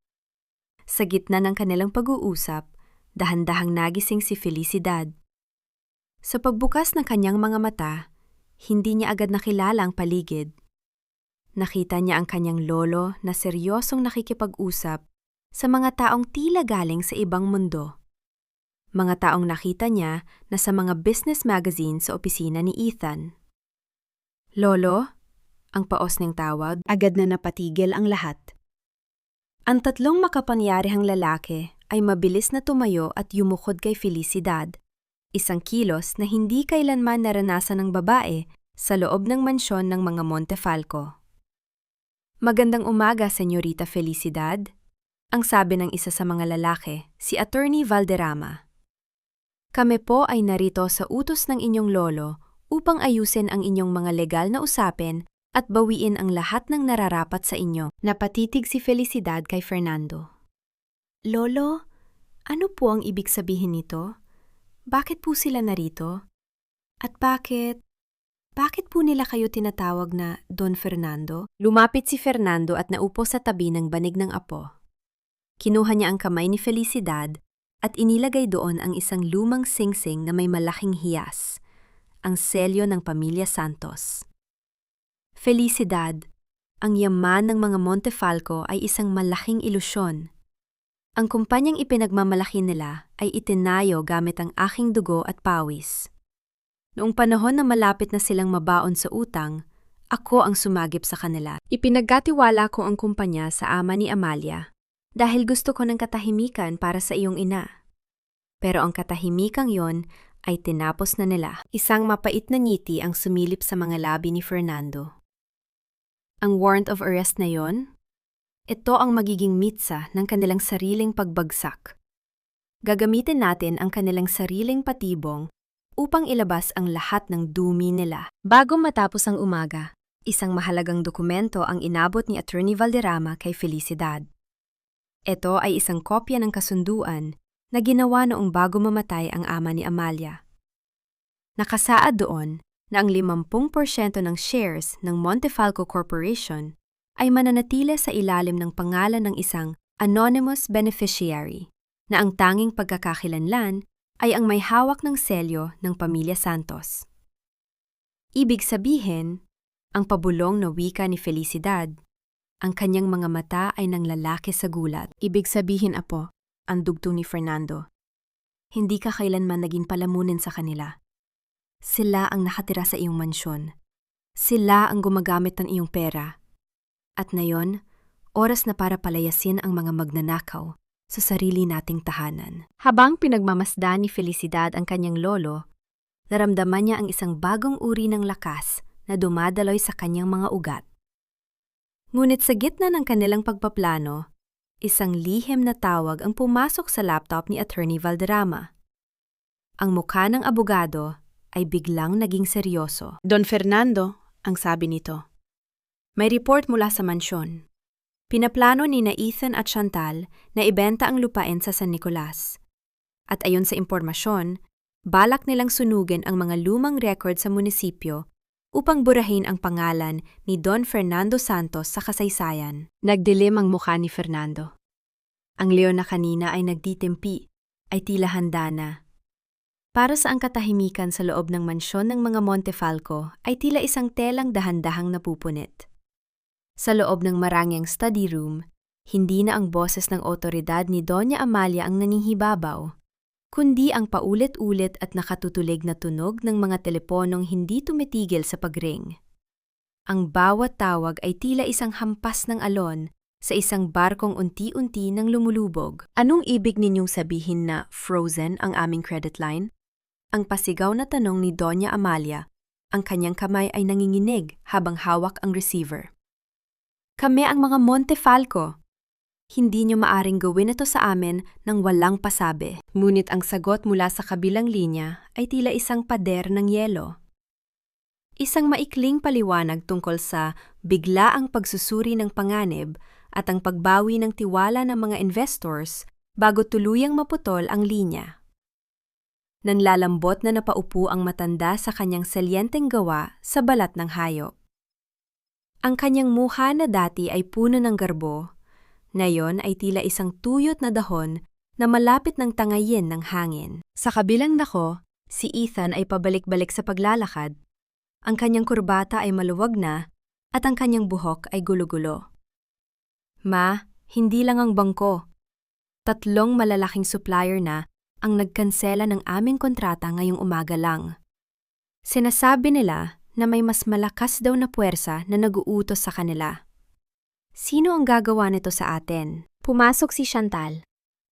Speaker 1: Sa gitna ng kanilang pag-uusap, dahan-dahang nagising si Felicidad. Sa pagbukas ng kanyang mga mata, hindi niya agad nakilala ang paligid. Nakita niya ang kanyang lolo na seryosong nakikipag-usap sa mga taong tila galing sa ibang mundo. Mga taong nakita niya na sa mga business magazine sa opisina ni Ethan. Lolo, ang paos niyang tawag, agad na napatigil ang lahat. Ang tatlong makapangyarihang lalaki ay mabilis na tumayo at yumukod kay Felicidad, isang kilos na hindi kailanman naranasan ng babae sa loob ng mansyon ng mga Montefalco. Magandang umaga, Senyorita Felicidad, ang sabi ng isa sa mga lalaki, si Attorney Valderrama. Kami po ay narito sa utos ng inyong lolo upang ayusin ang inyong mga legal na usapin at bawiin ang lahat ng nararapat sa inyo. Napatitig si Felicidad kay Fernando. Lolo, ano po ang ibig sabihin nito? Bakit po sila narito? At bakit po nila kayo tinatawag na Don Fernando? Lumapit si Fernando at naupo sa tabi ng banig ng apo. Kinuha niya ang kamay ni Felicidad at inilagay doon ang isang lumang singsing na may malaking hiyas, ang selyo ng Pamilya Santos. Felicidad, ang yaman ng mga Montefalco ay isang malaking ilusyon. Ang kumpanyang ipinagmamalaki nila ay itinayo gamit ang aking dugo at pawis. Noong panahon na malapit na silang mabaon sa utang, ako ang sumagip sa kanila. Ipinagkatiwala ko ang kumpanya sa ama ni Amalia dahil gusto ko ng katahimikan para sa iyong ina. Pero ang katahimikang yon ay tinapos na nila. Isang mapait na ngiti ang sumilip sa mga labi ni Fernando. Ang warrant of arrest na yon? Ito ang magiging mitsa ng kanilang sariling pagbagsak. Gagamitin natin ang kanilang sariling patibong upang ilabas ang lahat ng dumi nila. Bago matapos ang umaga, isang mahalagang dokumento ang inabot ni Attorney Valderrama kay Felicidad. Ito ay isang kopya ng kasunduan na ginawa noong bago mamatay ang ama ni Amalia. Nakasaad doon na ang 50% ng shares ng Montefalco Corporation ay mananatili sa ilalim ng pangalan ng isang anonymous beneficiary na ang tanging pagkakakilanlan ay ang may hawak ng selyo ng Pamilya Santos. Ibig sabihin, ang pabulong na wika ni Felicidad, ang kanyang mga mata ay nanglalaki sa gulat. Ibig sabihin, apo, ang dugtong ni Fernando, hindi ka kailanman naging palamunin sa kanila. Sila ang nakatira sa iyong mansyon. Sila ang gumagamit ng iyong pera. At ngayon, oras na para palayasin ang mga magnanakaw sa sarili nating tahanan. Habang pinagmamasdan ni Felicidad ang kanyang lolo, naramdaman niya ang isang bagong uri ng lakas na dumadaloy sa kanyang mga ugat. Ngunit sa gitna ng kanilang pagpaplano, isang lihim na tawag ang pumasok sa laptop ni Attorney Valderrama. Ang mukha ng abogado ay biglang naging seryoso. Don Fernando, ang sabi nito. May report mula sa mansyon. Pinaplano ni na Ethan at Chantal na ibenta ang lupain sa San Nicolas. At ayon sa impormasyon, balak nilang sunugin ang mga lumang record sa munisipyo upang burahin ang pangalan ni Don Fernando Santos sa kasaysayan. Nagdilim ang mukha ni Fernando. Ang leon na kanina ay nagtitimpi, ay tila handa na. Para sa ang katahimikan sa loob ng mansyon ng mga Montefalco ay tila isang telang dahan-dahang napupunit. Sa loob ng marangyang study room, hindi na ang boses ng otoridad ni Doña Amalia ang nangingibabaw, kundi ang paulit-ulit at nakatutulig na tunog ng mga teleponong hindi tumitigil sa pagring. Ang bawat tawag ay tila isang hampas ng alon sa isang barkong unti-unti nang lumulubog. Anong ibig ninyong sabihin na frozen ang aming credit line? Ang pasigaw na tanong ni Doña Amalia, ang kanyang kamay ay nanginginig habang hawak ang receiver. Kami ang mga Montefalco. Hindi niyo maaring gawin ito sa amin nang walang pasabi. Ngunit ang sagot mula sa kabilang linya ay tila isang pader ng yelo. Isang maikling paliwanag tungkol sa biglaang pagsusuri ng panganib at ang pagbawi ng tiwala ng mga investors bago tuluyang maputol ang linya. Nanlalambot na napaupo ang matanda sa kanyang selyenteng gawa sa balat ng hayop. Ang kanyang mukha na dati ay puno ng garbo, ngayon ay tila isang tuyot na dahon na malapit ng tangayin ng hangin. Sa kabilang dako, si Ethan ay pabalik-balik sa paglalakad. Ang kanyang kurbata ay maluwag na at ang kanyang buhok ay gulo-gulo. Ma, hindi lang ang bangko. 3 malalaking supplier na ang nagkansela ng aming kontrata ngayong umaga lang. Sinasabi nila na may mas malakas daw na puwersa na nag-uutos sa kanila. Sino ang gagawa nito sa atin? Pumasok si Chantal.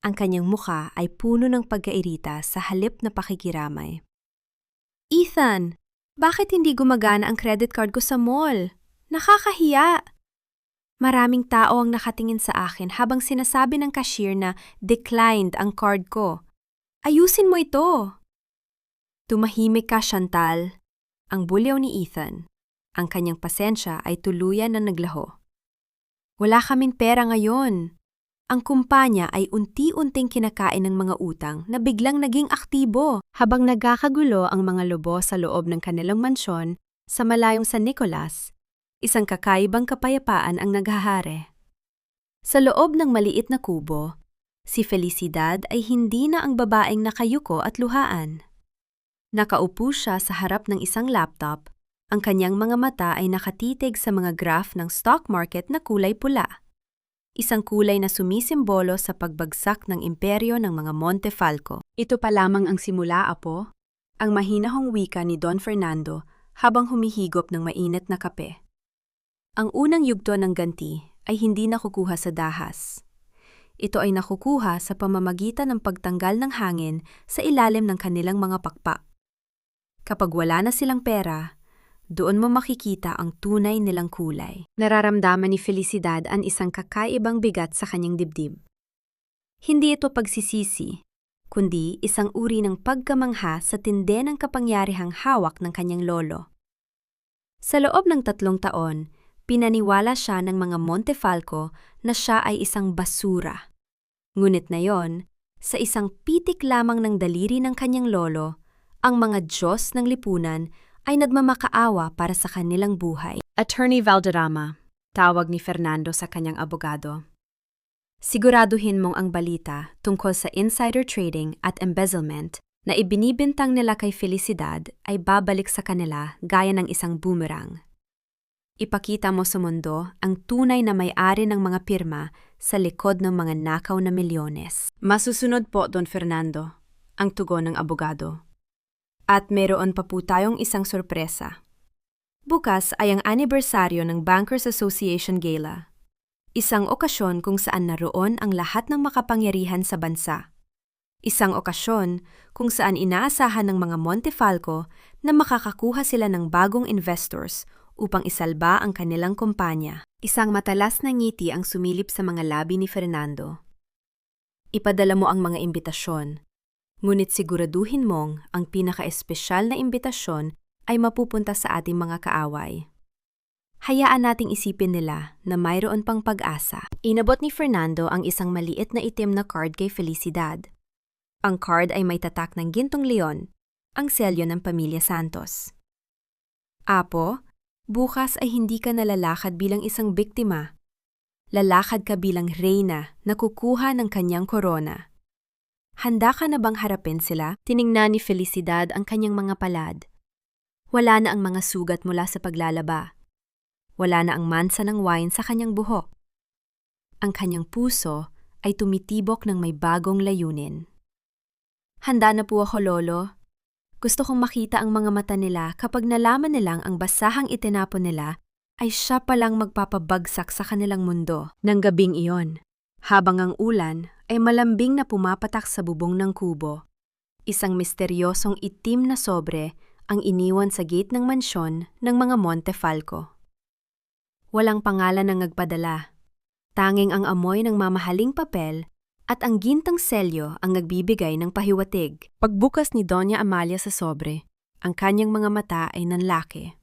Speaker 1: Ang kanyang mukha ay puno ng pagkairita sa halip na pakikiramay. Ethan, bakit hindi gumagana ang credit card ko sa mall? Nakakahiya! Maraming tao ang nakatingin sa akin habang sinasabi ng cashier na declined ang card ko. Ayusin mo ito! Tumahimik ka, Chantal. Ang bulyaw ni Ethan. Ang kanyang pasensya ay tuluyan na naglaho. Wala kaming pera ngayon. Ang kumpanya ay unti-unting kinakain ng mga utang na biglang naging aktibo habang nagkakagulo ang mga lobo sa loob ng kanilang mansyon sa malayong San Nicolas. Isang kakaibang kapayapaan ang naghahari. Sa loob ng maliit na kubo, si Felicidad ay hindi na ang babaeng nakayuko at luhaan. Nakaupo siya sa harap ng isang laptop, ang kanyang mga mata ay nakatitig sa mga graph ng stock market na kulay pula. Isang kulay na sumisimbolo sa pagbagsak ng imperyo ng mga Montefalco. Ito pa lamang ang simula, apo, ang mahinahong wika ni Don Fernando habang humihigop ng mainit na kape. Ang unang yugto ng ganti ay hindi nakukuha sa dahas. Ito ay nakukuha sa pamamagitan ng pagtanggal ng hangin sa ilalim ng kanilang mga pakpak. Kapag wala na silang pera, doon mo makikita ang tunay nilang kulay. Nararamdaman ni Felicidad ang isang kakaibang bigat sa kanyang dibdib. Hindi ito pagsisisi, kundi isang uri ng pagkamangha sa tindi ng kapangyarihang hawak ng kanyang lolo. Sa loob ng 3 taon, pinaniwala siya ng mga Montefalco na siya ay isang basura. Ngunit na yon, sa isang pitik lamang ng daliri ng kanyang lolo, ang mga Diyos ng lipunan ay nagmamakaawa para sa kanilang buhay. Attorney Valderrama, tawag ni Fernando sa kanyang abogado. Siguraduhin mong ang balita tungkol sa insider trading at embezzlement na ibinibintang nila kay Felicidad ay babalik sa kanila gaya ng isang boomerang. Ipakita mo sa mundo ang tunay na may-ari ng mga pirma sa likod ng mga nakaw na milyones. Masusunod po, Don Fernando, ang tugon ng abogado. At meron pa po tayong isang sorpresa. Bukas ay ang anibersaryo ng Bankers Association Gala. Isang okasyon kung saan naroon ang lahat ng makapangyarihan sa bansa. Isang okasyon kung saan inaasahan ng mga Montefalco na makakakuha sila ng bagong investors upang isalba ang kanilang kumpanya. Isang matalas na ngiti ang sumilip sa mga labi ni Fernando. Ipadala mo ang mga imbitasyon. Ngunit siguraduhin mong ang pinaka-espesyal na imbitasyon ay mapupunta sa ating mga kaaway. Hayaan nating isipin nila na mayroon pang pag-asa. Inabot ni Fernando ang isang maliit na itim na card kay Felicidad. Ang card ay may tatak ng gintong leon, ang selyo ng Pamilya Santos. Apo, bukas ay hindi ka nalalakad bilang isang biktima. Lalakad ka bilang reyna na kukuha ng kanyang korona. Handa ka na bang harapin sila? Tiningnan ni Felicidad ang kanyang mga palad. Wala na ang mga sugat mula sa paglalaba. Wala na ang mansa ng wine sa kanyang buhok. Ang kanyang puso ay tumitibok ng may bagong layunin. Handa na po ako, Lolo. Gusto kong makita ang mga mata nila kapag nalaman nilang ang basahang itinapon nila ay siya palang magpapabagsak sa kanilang mundo. Nang gabing iyon, habang ang ulan ay malambing na pumapatak sa bubong ng kubo, isang misteryosong itim na sobre ang iniwan sa gate ng mansyon ng mga Montefalco. Walang pangalan ang nagpadala. Tanging ang amoy ng mamahaling papel at ang gintong selyo ang nagbibigay ng pahiwatig. Pagbukas ni Doña Amalia sa sobre, ang kanyang mga mata ay nanlaki.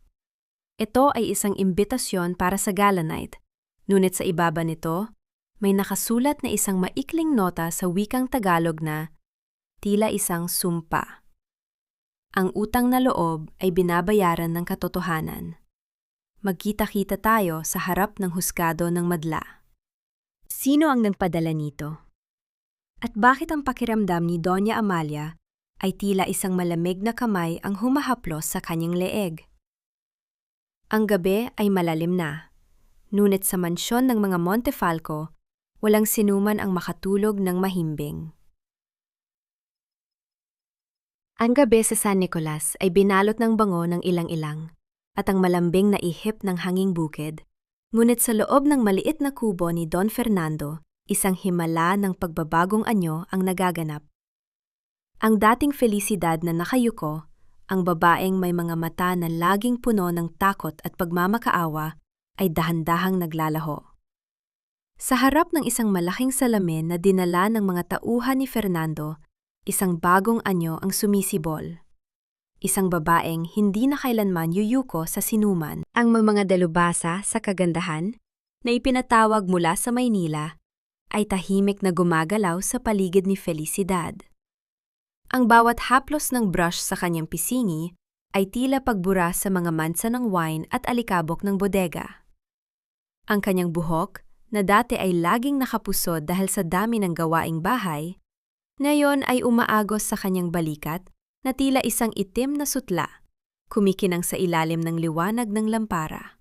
Speaker 1: Ito ay isang imbitasyon para sa gala night, ngunit sa ibaba nito, may nakasulat na isang maikling nota sa wikang Tagalog na tila isang sumpa. Ang utang na loob ay binabayaran ng katotohanan. Magkita-kita tayo sa harap ng husgado ng madla. Sino ang nagpadala nito? At bakit ang pakiramdam ni Doña Amalia ay tila isang malamig na kamay ang humahaplos sa kanyang leeg? Ang gabi ay malalim na, ngunit sa mansyon ng mga Montefalco, walang sinuman ang makatulog ng mahimbing. Ang gabi sa San Nicolas ay binalot ng bango ng ilang-ilang at ang malambing na ihip ng hanging bukid, ngunit sa loob ng maliit na kubo ni Don Fernando, isang himala ng pagbabagong anyo ang nagaganap. Ang dating Felicidad na nakayuko, ang babaeng may mga mata na laging puno ng takot at pagmamakaawa, ay dahan-dahang naglalaho. Sa harap ng isang malaking salamin na dinala ng mga tauhan ni Fernando, isang bagong anyo ang sumisibol. Isang babaeng hindi na kailanman yuyuko sa sinuman. Ang mga dalubhasa sa kagandahan na ipinatawag mula sa Maynila ay tahimik na gumagalaw sa paligid ni Felicidad. Ang bawat haplos ng brush sa kanyang pisngi ay tila pagbura sa mga mansa ng wine at alikabok ng bodega. Ang kanyang buhok, na dati ay laging nakapusod dahil sa dami ng gawaing bahay, ngayon ay umaagos sa kanyang balikat na tila isang itim na sutla, kumikinang sa ilalim ng liwanag ng lampara.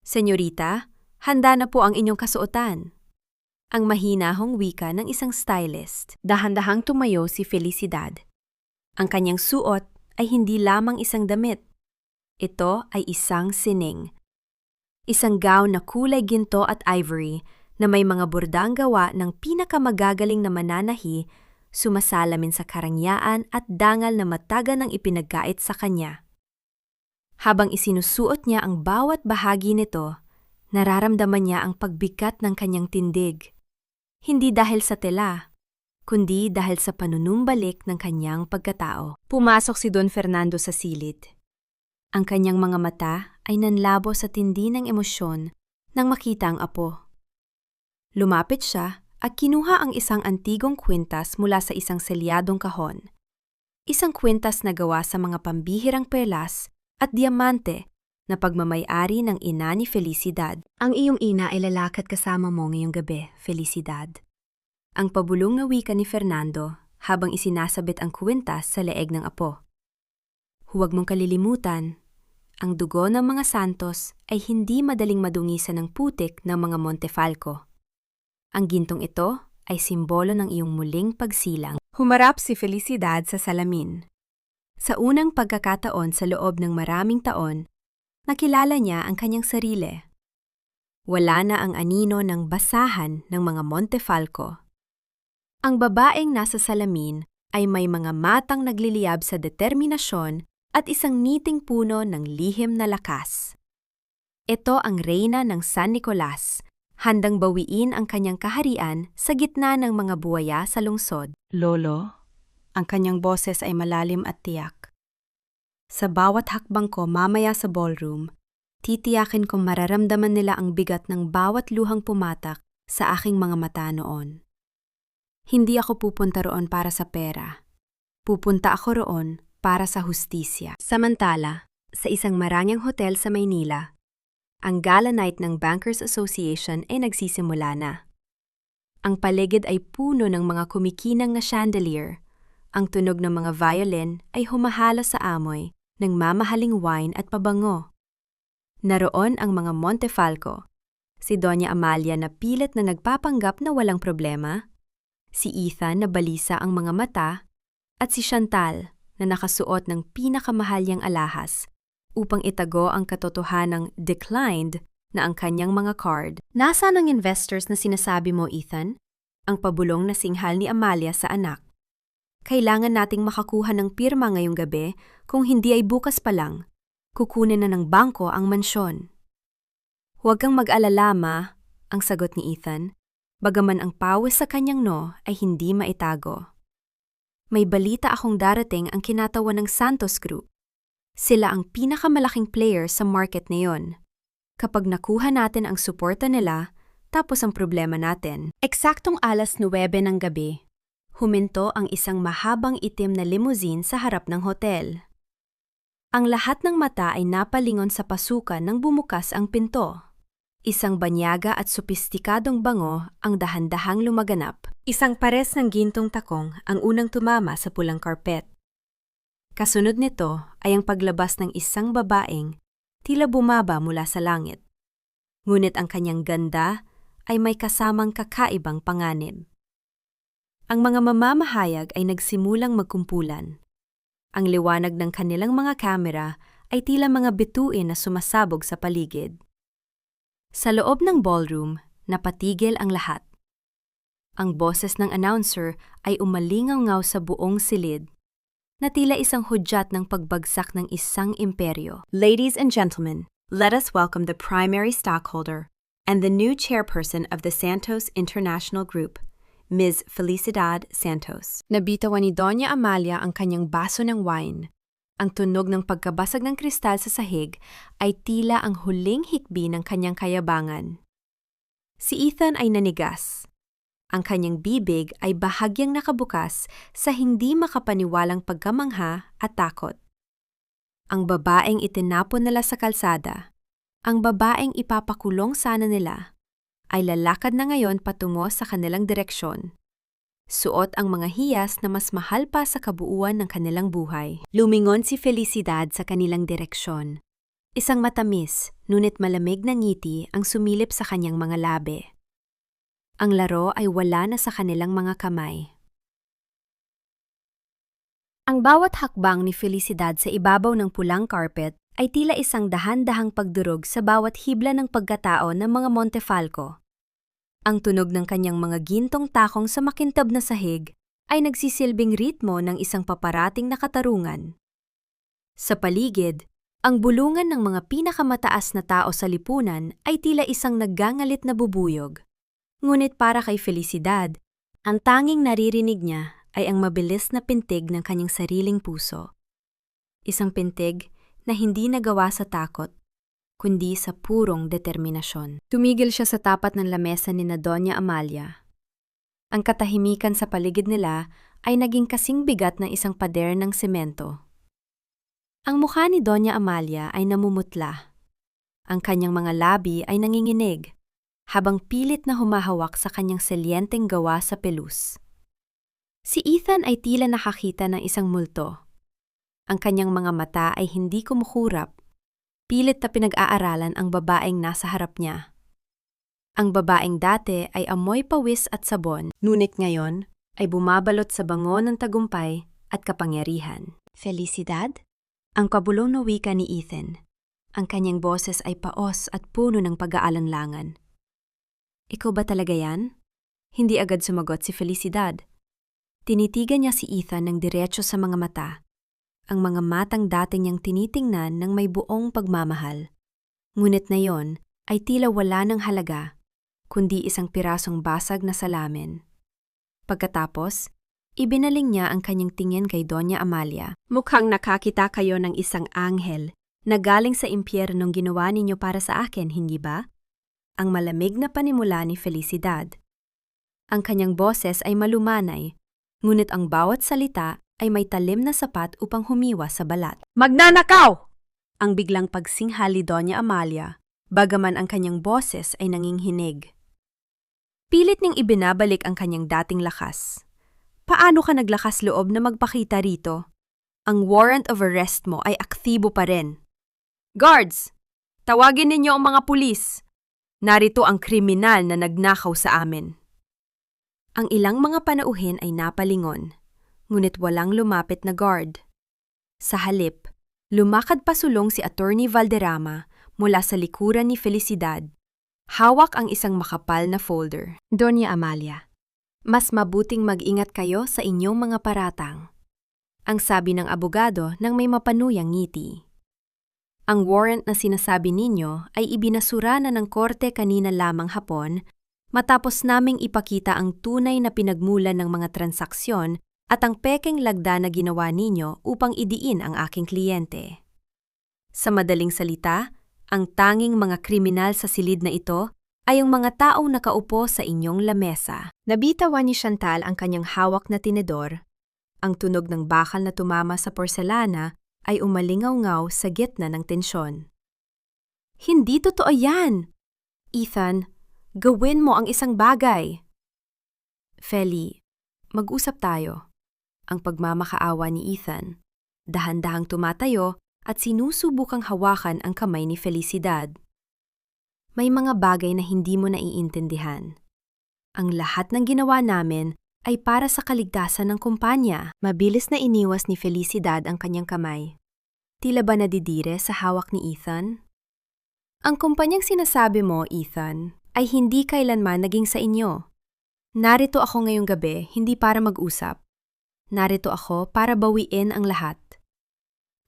Speaker 1: Senyorita, handa na po ang inyong kasuotan. Ang mahinahong wika ng isang stylist. Dahan-dahang tumayo si Felicidad. Ang kanyang suot ay hindi lamang isang damit. Ito ay isang sining. Isang gown na kulay ginto at ivory na may mga bordang gawa ng pinakamagagaling na mananahi, sumasalamin sa karangyaan at dangal na matagal ng ipinagkait sa kanya. Habang isinusuot niya ang bawat bahagi nito, nararamdaman niya ang pagbigat ng kanyang tindig. Hindi dahil sa tela, kundi dahil sa panunumbalik ng kanyang pagkatao. Pumasok si Don Fernando sa silid. Ang kanyang mga mata ay nanlabo sa tindi ng emosyon nang makita ang apo. Lumapit siya at kinuha ang isang antigong kwintas mula sa isang selyadong kahon. Isang kwintas na gawa sa mga pambihirang perlas at diamante na pagmamay-ari ng ina ni Felicidad. Ang iyong ina ay lalakad kasama mo ngayong gabi, Felicidad. Ang pabulong na wika ni Fernando habang isinasabit ang kwintas sa leeg ng apo. Huwag mong kalilimutan, ang dugo ng mga santos ay hindi madaling madungisan ng putik ng mga Montefalco. Ang gintong ito ay simbolo ng iyong muling pagsilang. Humarap si Felicidad sa salamin. Sa unang pagkakataon sa loob ng maraming taon, nakilala niya ang kanyang sarili. Wala na ang anino ng basahan ng mga Montefalco. Ang babaeng nasa salamin ay may mga matang nagliliyab sa determinasyon at isang ngiting puno ng lihim na lakas. Ito ang reyna ng San Nicolas, handang bawiin ang kanyang kaharian sa gitna ng mga buwaya sa lungsod. Lolo, ang kanyang boses ay malalim at tiyak. Sa bawat hakbang ko mamaya sa ballroom, titiyakin kong mararamdaman nila ang bigat ng bawat luhang pumatak sa aking mga mata noon. Hindi ako pupunta roon para sa pera. Pupunta ako roon para sa hustisya. Samantala, Sa isang marangyang hotel sa Maynila, ang gala night ng Bankers Association ay nagsisimula na. Ang paligid ay puno ng mga kumikinang na chandelier. Ang tunog ng mga violin ay humahalo sa amoy ng mamahaling wine at pabango. Naroon ang mga Montefalco, si Doña Amalia na pilit na nagpapanggap na walang problema, si Ethan na balisa ang mga mata, at si Chantal na nakasuot ng pinakamahal niyang alahas upang itago ang katotohanang declined na ang kanyang mga card. Nasaan ang investors na sinasabi mo, Ethan? Ang pabulong na singhal ni Amalia sa anak. Kailangan nating makakuha ng pirma ngayong gabi, kung hindi ay bukas pa lang. Kukunin na ng bangko ang mansyon. Huwag kang mag-alala, Ma, ang sagot ni Ethan, bagaman ang pawis sa kanyang no ay hindi maitago. May balita akong darating ang kinatawan ng Santos Group. Sila ang pinakamalaking player sa market ngayon. Kapag nakuha natin ang suporta nila, tapos ang problema natin. Eksaktong 9:09 ng gabi, huminto ang isang mahabang itim na limousine sa harap ng hotel. Ang lahat ng mata ay napalingon sa pasukan nang bumukas ang pinto. Isang banyaga at sopistikadong bango ang dahan-dahang lumaganap. Isang pares ng gintong takong ang unang tumama sa pulang karpet. Kasunod nito ay ang paglabas ng isang babaeng tila bumaba mula sa langit. Ngunit ang kanyang ganda ay may kasamang kakaibang panganib. Ang mga mamamahayag ay nagsimulang magkumpulan. Ang liwanag ng kanilang mga kamera ay tila mga bituin na sumasabog sa paligid. Sa loob ng ballroom, napatigil ang lahat. Ang boses ng announcer ay umalingaw-ngaw sa buong silid, na tila isang hudyat ng pagbagsak ng isang imperyo. Ladies and gentlemen, let us welcome the primary stockholder and the new chairperson of the Santos International Group, Ms. Felicidad Santos. Nabitawan ni Doña Amalia ang kanyang baso ng wine. Ang tunog ng pagkabasag ng kristal sa sahig ay tila ang huling hikbi ng kanyang kayabangan. Si Ethan ay nanigas. Ang kanyang bibig ay bahagyang nakabukas sa hindi makapaniwalang pagkamangha at takot. Ang babaeng itinapon nila sa kalsada, ang babaeng ipapakulong sana nila, ay lalakad na ngayon patungo sa kanilang direksyon. Suot ang mga hiyas na mas mahal pa sa kabuuan ng kanilang buhay. Lumingon si Felicidad sa kanilang direksyon. Isang matamis, ngunit malamig na ngiti ang sumilip sa kanyang mga labi. Ang laro ay wala na sa kanilang mga kamay. Ang bawat hakbang ni Felicidad sa ibabaw ng pulang carpet ay tila isang dahan-dahang pagdurog sa bawat hibla ng pagkatao ng mga Montefalco. Ang tunog ng kanyang mga gintong takong sa makintab na sahig ay nagsisilbing ritmo ng isang paparating na katarungan. Sa paligid, ang bulungan ng mga pinakamataas na tao sa lipunan ay tila isang naggangalit na bubuyog. Ngunit para kay Felicidad, ang tanging naririnig niya ay ang mabilis na pintig ng kanyang sariling puso. Isang pintig na hindi nagawa sa takot, kundi sa purong determinasyon. Tumigil siya sa tapat ng lamesa ni na Doña Amalia. Ang katahimikan sa paligid nila ay naging kasing bigat ng isang pader ng semento. Ang mukha ni Doña Amalia ay namumutla. Ang kanyang mga labi ay nanginginig, habang pilit na humahawak sa kanyang selyenteng gawa sa pelus. Si Ethan ay tila nakakita ng isang multo. Ang kanyang mga mata ay hindi kumukurap. Pilit na pinag-aaralan ang babaeng nasa harap niya. Ang babaeng dati ay amoy pawis at sabon, ngunit ngayon ay bumabalot sa bango ng tagumpay at kapangyarihan. Felicidad? Ang pabulong na wika ni Ethan. Ang kanyang boses ay paos at puno ng pag-aalanlangan. Ikaw ba talaga yan? Hindi agad sumagot si Felicidad. Tinitigan niya si Ethan ng diretso sa mga mata. Ang mga matang dati niyang tinitingnan ng may buong pagmamahal. Ngunit na yon ay tila wala ng halaga, kundi isang pirasong basag na salamin. Pagkatapos, ibinaling niya ang kanyang tingin kay Doña Amalia. Mukhang nakakita kayo ng isang anghel na galing sa impyernong ginawa ninyo para sa akin, hindi ba? Ang malamig na panimula ni Felicidad. Ang kanyang boses ay malumanay, ngunit ang bawat salita ay may talim na sapat upang humiwa sa balat.
Speaker 2: Magnanakaw!
Speaker 1: ang biglang pagsinghali Doña Amalia, bagaman ang kanyang boses ay nanginghinig. Pilit niyang ibinabalik ang kanyang dating lakas. Paano ka naglakas loob na magpakita rito? Ang warrant of arrest mo ay aktibo pa rin. Guards! Tawagin ninyo ang mga pulis! Narito ang kriminal na nagnakaw sa amin. Ang ilang mga panauhin ay napalingon, ngunit walang lumapit na guard. Sa halip, lumakad pasulong si Attorney Valderrama mula sa likuran ni Felicidad. Hawak ang isang makapal na folder. Doña Amalia, mas mabuting mag-ingat kayo sa inyong mga paratang. Ang sabi ng abogado nang may mapanuyang ngiti. Ang warrant na sinasabi ninyo ay ibinasura na ng korte kanina lamang hapon matapos naming ipakita ang tunay na pinagmulan ng mga transaksyon at ang pekeng lagda na ginawa ninyo upang idiin ang aking kliyente. Sa madaling salita, ang tanging mga kriminal sa silid na ito ay ang mga taong nakaupo sa inyong lamesa. Nabitawan ni Chantal ang kanyang hawak na tinidor. Ang tunog ng bakal na tumama sa porselana ay umalingaw-ngaw sa gitna ng tensyon. Hindi totoo yan! Ethan, gawin mo ang isang bagay. Feli, mag-usap tayo. Ang pagmamakaawa ni Ethan, dahan-dahang tumatayo at sinusubukang hawakan ang kamay ni Felicidad. May mga bagay na hindi mo naiintindihan. Ang lahat ng ginawa namin ay para sa kaligtasan ng kumpanya. Mabilis na iniwas ni Felicidad ang kanyang kamay. Tila ba nadidire sa hawak ni Ethan? Ang kumpanyang sinasabi mo, Ethan, ay hindi kailanman naging sa inyo. Narito ako ngayong gabi hindi para mag-usap. Narito ako para bawiin ang lahat.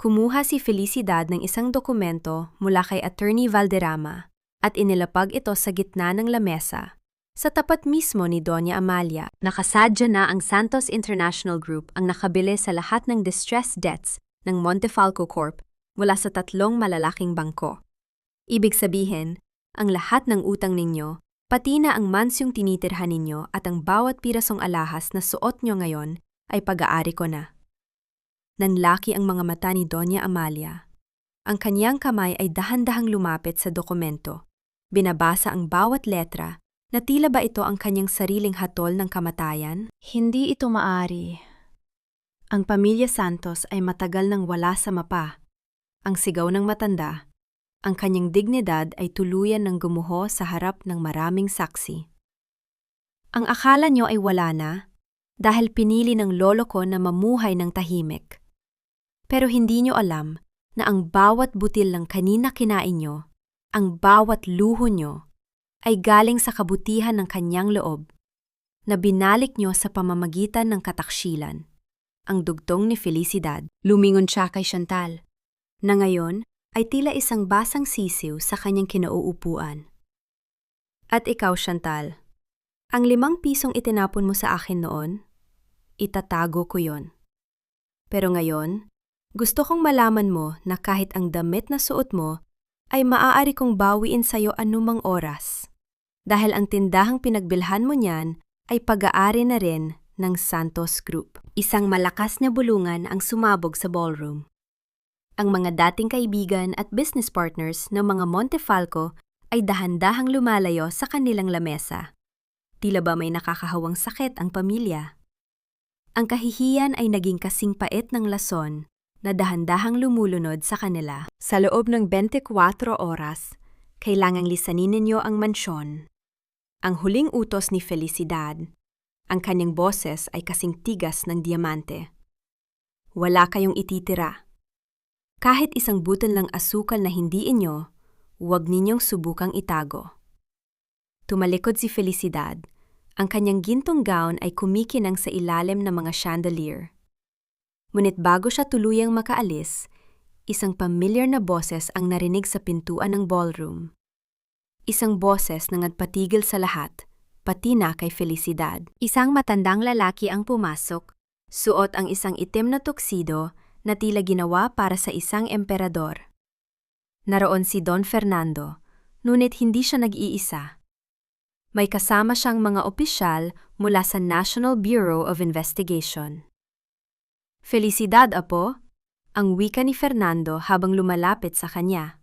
Speaker 1: Kumuha si Felicidad ng isang dokumento mula kay Attorney Valderrama at inilapag ito sa gitna ng lamesa, sa tapat mismo ni Doña Amalia. Nakasadya na ang Santos International Group ang nakabili sa lahat ng distressed debts ng Montefalco Corp mula sa 3 malalaking bangko. Ibig sabihin, ang lahat ng utang ninyo, pati na ang mansyong tinitirhan ninyo at ang bawat pirasong alahas na suot nyo ngayon, ay pag-aari ko na. Nanlaki ang mga mata ni Doña Amalia. Ang kanyang kamay ay dahan-dahang lumapit sa dokumento. Binabasa ang bawat letra na tila ba ito ang kanyang sariling hatol ng kamatayan? Hindi ito maari. Ang pamilya Santos ay matagal nang wala sa mapa. Ang sigaw ng matanda, ang kanyang dignidad ay tuluyan ng gumuho sa harap ng maraming saksi. Ang akala nyo ay wala na, dahil pinili ng lolo ko na mamuhay ng tahimik. Pero hindi nyo alam na ang bawat butil ng kanina kinain nyo, ang bawat luho nyo, ay galing sa kabutihan ng kanyang loob, na binalik nyo sa pamamagitan ng kataksilan. Ang dugtong ni Felicidad, lumingon siya kay Chantal, na ngayon ay tila isang basang sisiw sa kanyang kinauupuan. At ikaw, Chantal, ang 5 pisong itinapon mo sa akin noon, itatago ko yon. Pero ngayon, gusto kong malaman mo na kahit ang damit na suot mo ay maaari kong bawiin sa'yo anumang oras. Dahil ang tindahang pinagbilhan mo niyan ay pag-aari na rin ng Santos Group. Isang malakas na bulungan ang sumabog sa ballroom. Ang mga dating kaibigan at business partners ng mga Montefalco ay dahan-dahang lumalayo sa kanilang lamesa. Tila ba may nakakahawang sakit ang pamilya? Ang kahihiyan ay naging kasing pait ng lason na dahan-dahang lumulunod sa kanila. Sa loob ng 24 oras, kailangang lisanin ninyo ang mansyon. Ang huling utos ni Felicidad, ang kanyang boses ay kasing tigas ng diamante. Wala kayong ititira. Kahit isang butil ng asukal na hindi inyo, huwag ninyong subukang itago. Tumalikod si Felicidad. Ang kanyang gintong gown ay kumikinang sa ilalim ng mga chandelier. Ngunit bago siya tuluyang makaalis, isang pamilyar na boses ang narinig sa pintuan ng ballroom. Isang boses na nagpatigil sa lahat, pati na kay Felicidad. Isang matandang lalaki ang pumasok, suot ang isang itim na tuxedo na tila ginawa para sa isang emperador. Naroon si Don Fernando, ngunit hindi siya nag-iisa. May kasama siyang mga opisyal mula sa National Bureau of Investigation. Felicidad, apo, ang wika ni Fernando habang lumalapit sa kanya.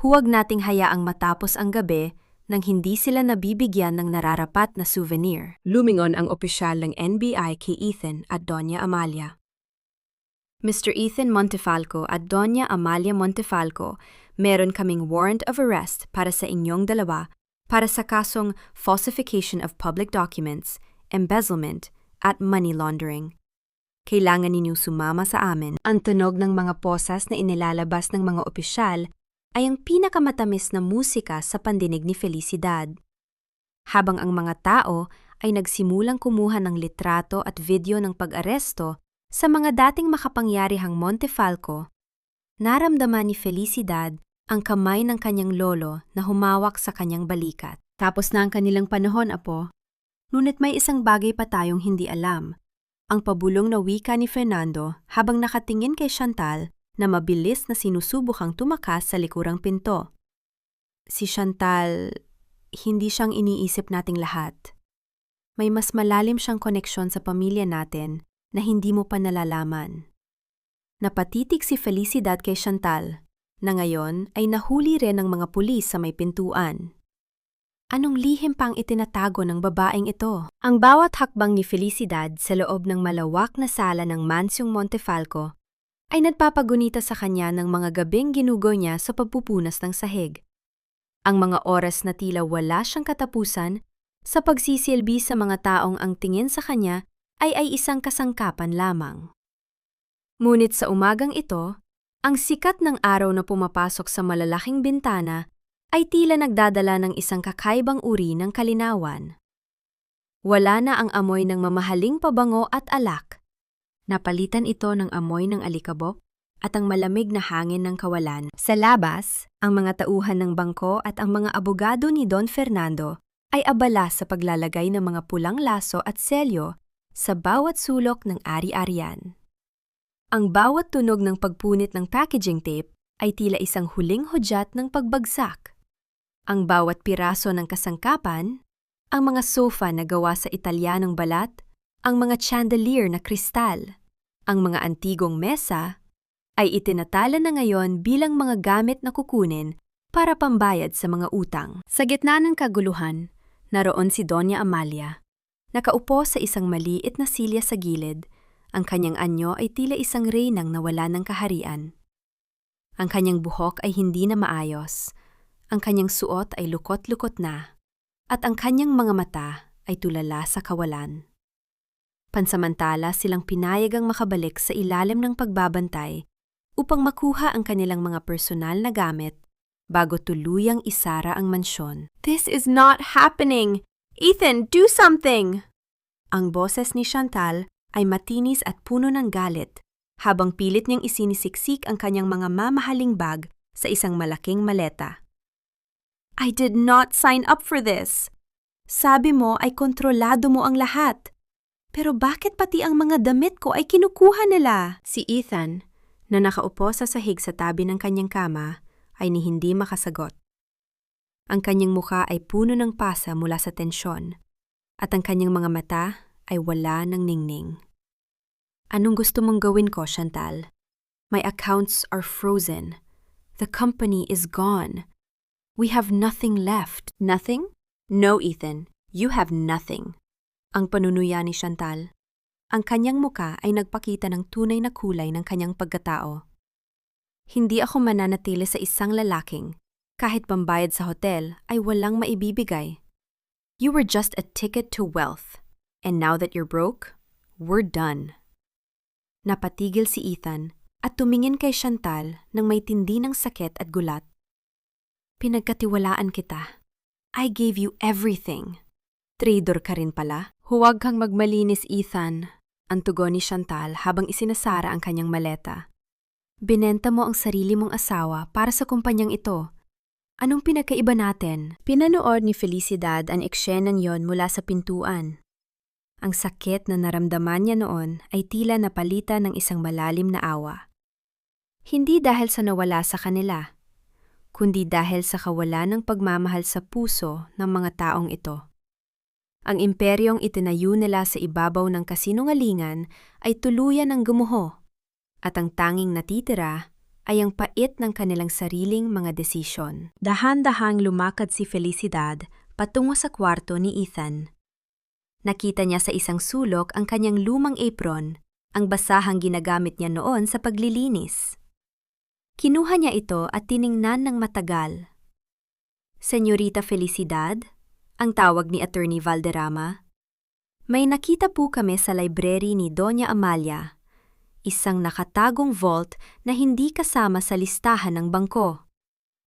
Speaker 1: Huwag nating hayaang matapos ang gabi nang hindi sila nabibigyan ng nararapat na souvenir. Lumingon ang opisyal ng NBI kay Ethan at Doña Amalia. Mr. Ethan Montefalco at Doña Amalia Montefalco, meron kaming warrant of arrest para sa inyong dalawa para sa kasong falsification of public documents, embezzlement, at money laundering. Kailangan ninyong sumama sa amin. Ang tunog ng mga posas na inilalabas ng mga opisyal ay ang pinakamatamis na musika sa pandinig ni Felicidad. Habang ang mga tao ay nagsimulang kumuha ng litrato at video ng pag-aresto sa mga dating makapangyarihang Montefalco, naramdaman ni Felicidad ang kamay ng kanyang lolo na humawak sa kanyang balikat. Tapos na ang kanilang panahon, apo. Ngunit may isang bagay pa tayong hindi alam. Ang pabulong na wika ni Fernando habang nakatingin kay Chantal na mabilis na sinusubukang tumakas sa likurang pinto. Si Chantal, hindi siyang iniisip nating lahat. May mas malalim siyang koneksyon sa pamilya natin na hindi mo pa nalalaman. Napatitig si Felicidad kay Chantal, na ngayon ay nahuli rin ng mga pulis sa may pintuan. Anong lihim pang itinatago ng babaeng ito? Ang bawat hakbang ni Felicidad sa loob ng malawak na sala ng Mansyong Montefalco ay nagpapagunita sa kanya ng mga gabing ginugoy niya sa pagpupunas ng sahig. Ang mga oras na tila wala siyang katapusan sa pagsisilbi sa mga taong ang tingin sa kanya ay isang kasangkapan lamang. Ngunit sa umagang ito, ang sikat ng araw na pumapasok sa malalaking bintana ay tila nagdadala ng isang kakaibang uri ng kalinawan. Wala na ang amoy ng mamahaling pabango at alak. Napalitan ito ng amoy ng alikabok at ang malamig na hangin ng kawalan. Sa labas, ang mga tauhan ng bangko at ang mga abogado ni Don Fernando ay abala sa paglalagay ng mga pulang laso at selyo sa bawat sulok ng ari-arian. Ang bawat tunog ng pagpunit ng packaging tape ay tila isang huling hudyat ng pagbagsak. Ang bawat piraso ng kasangkapan, ang mga sofa na gawa sa Italianong balat, ang mga chandelier na kristal, ang mga antigong mesa, ay itinatala na ngayon bilang mga gamit na kukunin para pambayad sa mga utang. Sa gitna ng kaguluhan, naroon si Doña Amalia. Nakaupo sa isang maliit na silya sa gilid, ang kanyang anyo ay tila isang reynang nawala ng kaharian. Ang kanyang buhok ay hindi na maayos, ang kanyang suot ay lukot-lukot na, at ang kanyang mga mata ay tulala sa kawalan. Pansamantala silang pinayagang makabalik sa ilalim ng pagbabantay upang makuha ang kanilang mga personal na gamit bago tuluyang isara ang mansyon. "This is not happening! Ethan, do something!" Ang boses ni Chantal ay matinis at puno ng galit habang pilit niyang isinisiksik ang kanyang mga mamahaling bag sa isang malaking maleta. "I did not sign up for this. Sabi mo ay kontrolado mo ang lahat. Pero bakit pati ang mga damit ko ay kinukuha nila?" Si Ethan, na nakaupo sa sahig sa tabi ng kanyang kama, ay hindi makasagot. Ang kanyang mukha ay puno ng pasa mula sa tensyon, at ang kanyang mga mata ay wala ng ningning. "Anong gusto mong gawin ko, Chantal? My accounts are frozen. The company is gone. We have nothing left." "Nothing? No, Ethan. You have nothing." Ang panunuya ni Chantal. Ang kanyang muka ay nagpakita ng tunay na kulay ng kanyang pagkatao. "Hindi ako mananatili sa isang lalaking kahit pambayad sa hotel ay walang maibibigay. You were just a ticket to wealth, and now that you're broke, we're done." Napatigil si Ethan at tumingin kay Chantal nang may tindi ng sakit at gulat. "Pinagkatiwalaan kita. I gave you everything. Trader ka rin pala." "Huwag kang magmalinis, Ethan," ang tugon ni Chantal habang isinasara ang kanyang maleta. "Binenta mo ang sarili mong asawa para sa kumpanyang ito. Anong pinagkaiba natin?" Pinanood ni Felicidad ang eksenang yon mula sa pintuan. Ang sakit na naramdaman niya noon ay tila napalitan ng isang malalim na awa. Hindi dahil sa nawala sa kanila, kundi dahil sa kawalan ng pagmamahal sa puso ng mga taong ito. Ang imperyong itinayo nila sa ibabaw ng kasinungalingan ay tuluyan ng gumuho, At ang tanging natitira ay ang pait ng kanilang sariling mga desisyon. Dahan-dahang lumakad si Felicidad patungo sa kwarto ni Ethan. Nakita niya sa isang sulok ang kanyang lumang apron, ang basahang ginagamit niya noon sa paglilinis. Kinuha niya ito at tiningnan ng matagal. Senyorita Felicidad, ang tawag ni Attorney Valderrama, may nakita po kami sa library ni Doña Amalia, isang nakatagong vault na hindi kasama sa listahan ng bangko.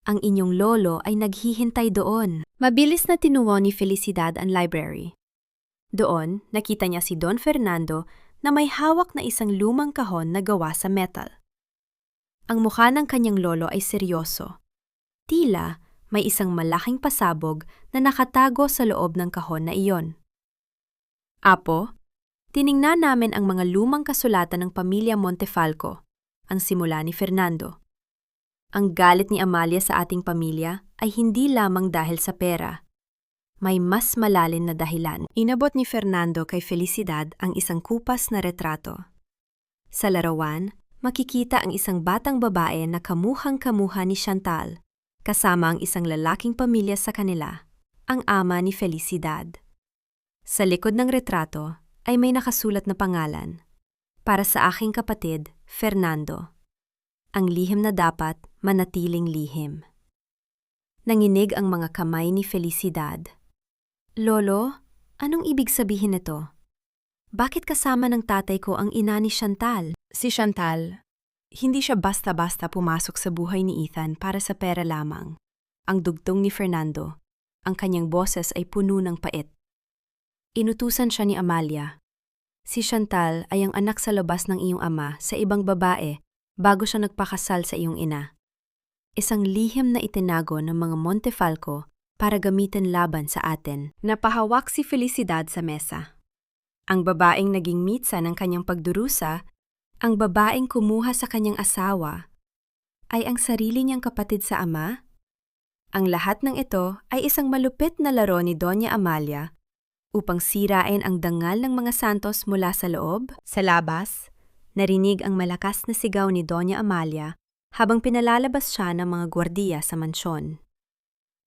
Speaker 1: Ang inyong lolo ay naghihintay doon. Mabilis na tinuo ni Felicidad ang library. Doon, nakita niya si Don Fernando na may hawak na isang lumang kahon na gawa sa metal. Ang mukha ng kanyang lolo ay seryoso. Tila may isang malaking pasabog na nakatago sa loob ng kahon na iyon. Apo, tiningnan namin ang mga lumang kasulatan ng pamilya Montefalco, ang simula ni Fernando. Ang galit ni Amalia sa ating pamilya ay hindi lamang dahil sa pera. May mas malalim na dahilan. Inabot ni Fernando kay Felicidad ang isang kupas na retrato. Sa larawan, makikita ang isang batang babae na kamuhang-kamuha ni Chantal, kasama ang isang lalaking pamilya sa kanila, ang ama ni Felicidad. Sa likod ng retrato ay may nakasulat na pangalan, para sa aking kapatid, Fernando. Ang lihim na dapat manatiling lihim. Nanginig ang mga kamay ni Felicidad. Lolo, anong ibig sabihin nito? Bakit kasama ng tatay ko ang ina ni Chantal?
Speaker 2: Si Chantal, hindi siya basta-basta pumasok sa buhay ni Ethan para sa pera lamang. Ang dugtong ni Fernando, ang kanyang boses ay puno ng pait. Inutusan siya ni Amalia. Si Chantal ay ang anak sa labas ng iyong ama sa ibang babae bago siya nagpakasal sa iyong ina. Isang lihim na itinago ng mga Montefalco para gamitin laban sa atin. Napahawak si Felicidad sa mesa. Ang babaeng naging mitsa ng kanyang pagdurusa, ang babaeng kumuha sa kanyang asawa, ay ang sarili niyang kapatid sa ama? Ang lahat ng ito ay isang malupit na laro ni Doña Amalia upang sirain ang dangal ng mga santos mula sa loob. Sa labas, narinig ang malakas na sigaw ni Doña Amalia habang pinalalabas siya ng mga gwardiya sa mansyon.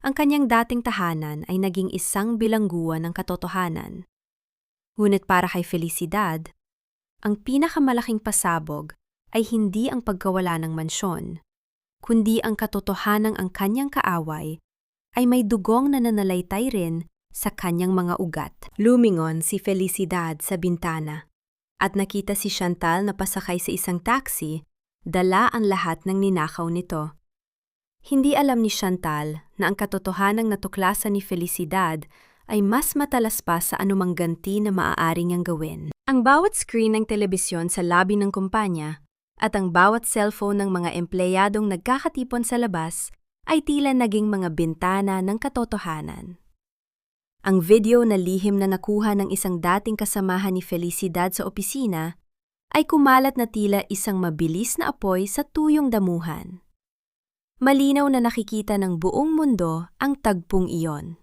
Speaker 2: Ang kanyang dating tahanan ay naging isang bilangguan ng katotohanan. Ngunit para kay Felicidad, ang pinakamalaking pasabog ay hindi ang pagkawala ng mansyon, kundi ang katotohanang ang kanyang kaaway ay may dugong nananalaytay rin sa kanyang mga ugat. Lumingon si Felicidad sa bintana at nakita si Chantal na pasakay sa isang taxi, dala ang lahat ng ninakaw nito. Hindi alam ni Chantal na ang katotohanang natuklasan ni Felicidad ay mas matalas pa sa anumang ganti na maaari niyang gawin. Ang bawat screen ng telebisyon sa lobby ng kumpanya at ang bawat cellphone ng mga empleyadong nagkakatipon sa labas ay tila naging mga bintana ng katotohanan. Ang video na lihim na nakuha ng isang dating kasamahan ni Felicidad sa opisina ay kumalat na tila isang mabilis na apoy sa tuyong damuhan. Malinaw na nakikita ng buong mundo ang tagpong iyon.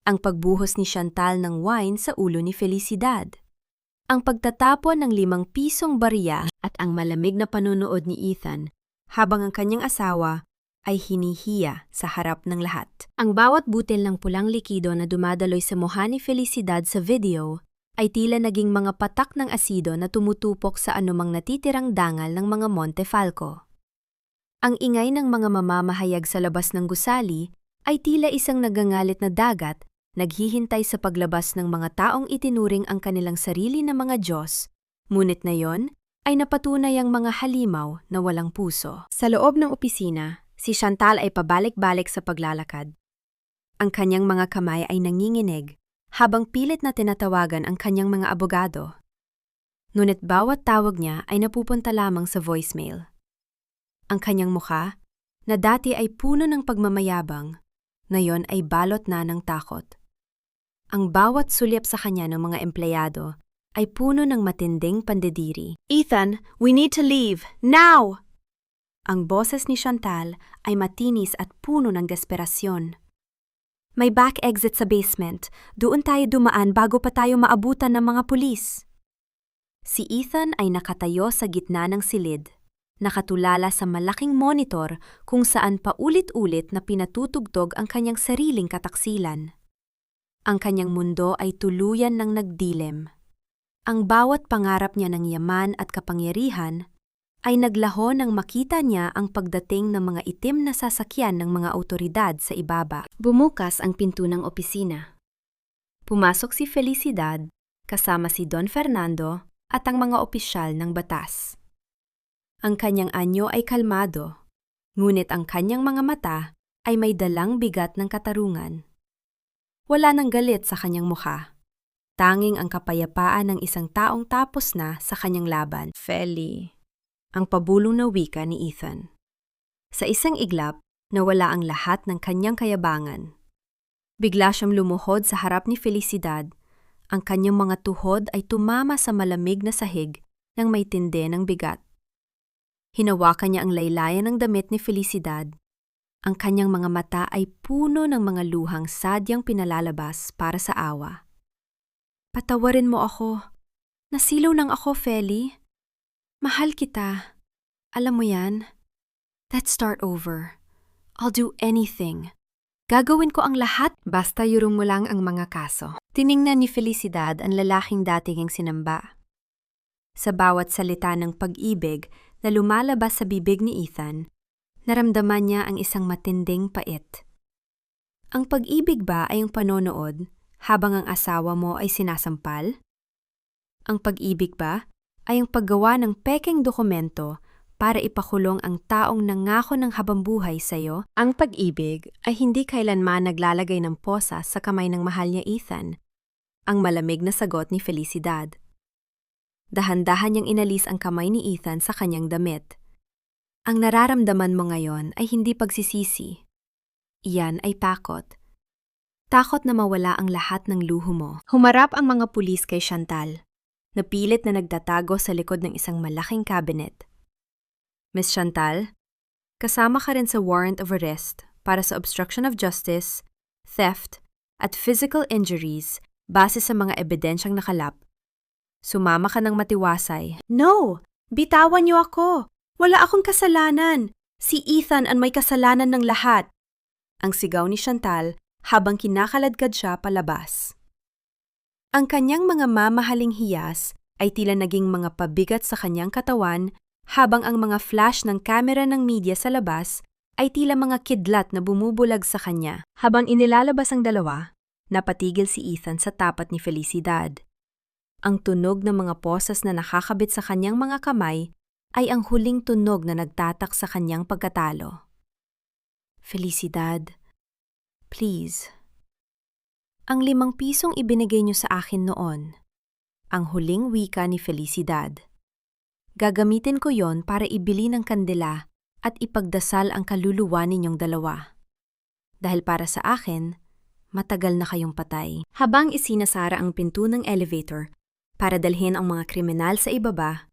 Speaker 2: Ang pagbuhos ni Chantal ng wine sa ulo ni Felicidad. Ang pagtatapon ng 5 pisong barya at ang malamig na panunood ni Ethan habang ang kanyang asawa ay hinihiya sa harap ng lahat. Ang bawat butil ng pulang likido na dumadaloy sa mukha ni Felicidad sa video ay tila naging mga patak ng asido na tumutupok sa anumang natitirang dangal ng mga Montefalco. Ang ingay ng mga mamamahayag sa labas ng gusali ay tila isang nagangalit na dagat, naghihintay sa paglabas ng mga taong itinuring ang kanilang sarili na mga Diyos, ngunit na yon ay napatunay ang mga halimaw na walang puso. Sa loob ng opisina, si Chantal ay pabalik-balik sa paglalakad. Ang kanyang mga kamay ay nanginginig habang pilit na tinatawagan ang kanyang mga abogado. Ngunit bawat tawag niya ay napupunta lamang sa voicemail. Ang kanyang mukha, na dati ay puno ng pagmamayabang, ngayon ay balot na ng takot. Ang bawat sulyap sa kanya ng mga empleyado ay puno ng matinding pandediri. "Ethan, we need to leave, now!" Ang boses ni Chantal ay matinis at puno ng desperasyon. "May back exit sa basement. Doon tayo dumaan bago pa tayo maabutan ng mga pulis."
Speaker 1: Si Ethan ay nakatayo sa gitna ng silid, nakatulala sa malaking monitor kung saan paulit-ulit na pinatutugtog ang kanyang sariling kataksilan. Ang kanyang mundo ay tuluyan ng nagdilim. Ang bawat pangarap niya ng yaman at kapangyarihan ay naglaho nang makita niya ang pagdating ng mga itim na sasakyan ng mga awtoridad sa ibaba. Bumukas ang pinto ng opisina. Pumasok si Felicidad kasama si Don Fernando at ang mga opisyal ng batas. Ang kanyang anyo ay kalmado, ngunit ang kanyang mga mata ay may dalang bigat ng katarungan. Wala nang galit sa kanyang mukha. Tanging ang kapayapaan ng isang taong tapos na sa kanyang laban. Feli, ang pabulong na wika ni Ethan. Sa isang iglap, nawala ang lahat ng kanyang kayabangan. Bigla siyang lumuhod sa harap ni Felicidad. Ang kanyang mga tuhod ay tumama sa malamig na sahig ng may tindi ng bigat. Hinawakan niya ang laylayan ng damit ni Felicidad. Ang kanyang mga mata ay puno ng mga luhang sadyang pinalalabas para sa awa. Patawarin mo ako. Nasilaw nang ako, Feli. Mahal kita. Alam mo yan? Let's start over. I'll do anything. Gagawin ko ang lahat basta yurong mo lang ang mga kaso. Tiningnan ni Felicidad ang lalaking dating sinamba. Sa bawat salita ng pag-ibig na lumalabas sa bibig ni Ethan, naramdaman niya ang isang matinding pait. Ang pag-ibig ba ay ang panonood habang ang asawa mo ay sinasampal? Ang pag-ibig ba ay ang paggawa ng pekeng dokumento para ipakulong ang taong nangako ng habambuhay sa iyo? Ang pag-ibig ay hindi kailanman naglalagay ng posa sa kamay ng mahal niya Ethan. Ang malamig na sagot ni Felicidad. Dahan-dahan niyang inalis ang kamay ni Ethan sa kanyang damit. Ang nararamdaman mo ngayon ay hindi pagsisisi. Iyan ay takot. Takot na mawala ang lahat ng luho mo. Humarap ang mga pulis kay Chantal. Napilit na nagtatago sa likod ng isang malaking cabinet. Miss Chantal, kasama ka rin sa warrant of arrest para sa obstruction of justice, theft, at physical injuries base sa mga ebidensyang nakalap. Sumama ka ng matiwasay. No! Bitawan niyo ako! Wala akong kasalanan! Si Ethan ang may kasalanan ng lahat! Ang sigaw ni Chantal habang kinakaladkad siya palabas. Ang kanyang mga mamahaling hiyas ay tila naging mga pabigat sa kanyang katawan habang ang mga flash ng kamera ng media sa labas ay tila mga kidlat na bumubulag sa kanya. Habang inilalabas ang dalawa, napatigil si Ethan sa tapat ni Felicidad. Ang tunog ng mga posas na nakakabit sa kanyang mga kamay ay ang huling tunog na nagtatak sa kanyang pagkatalo. Felicidad, please. Ang 5 pisong ibinigay niyo sa akin noon. Ang huling wika ni Felicidad. Gagamitin ko yon para ibili ng kandila at ipagdasal ang kaluluwa ninyong dalawa. Dahil para sa akin, matagal na kayong patay. Habang isinasara ang pinto ng elevator para dalhin ang mga kriminal sa ibaba,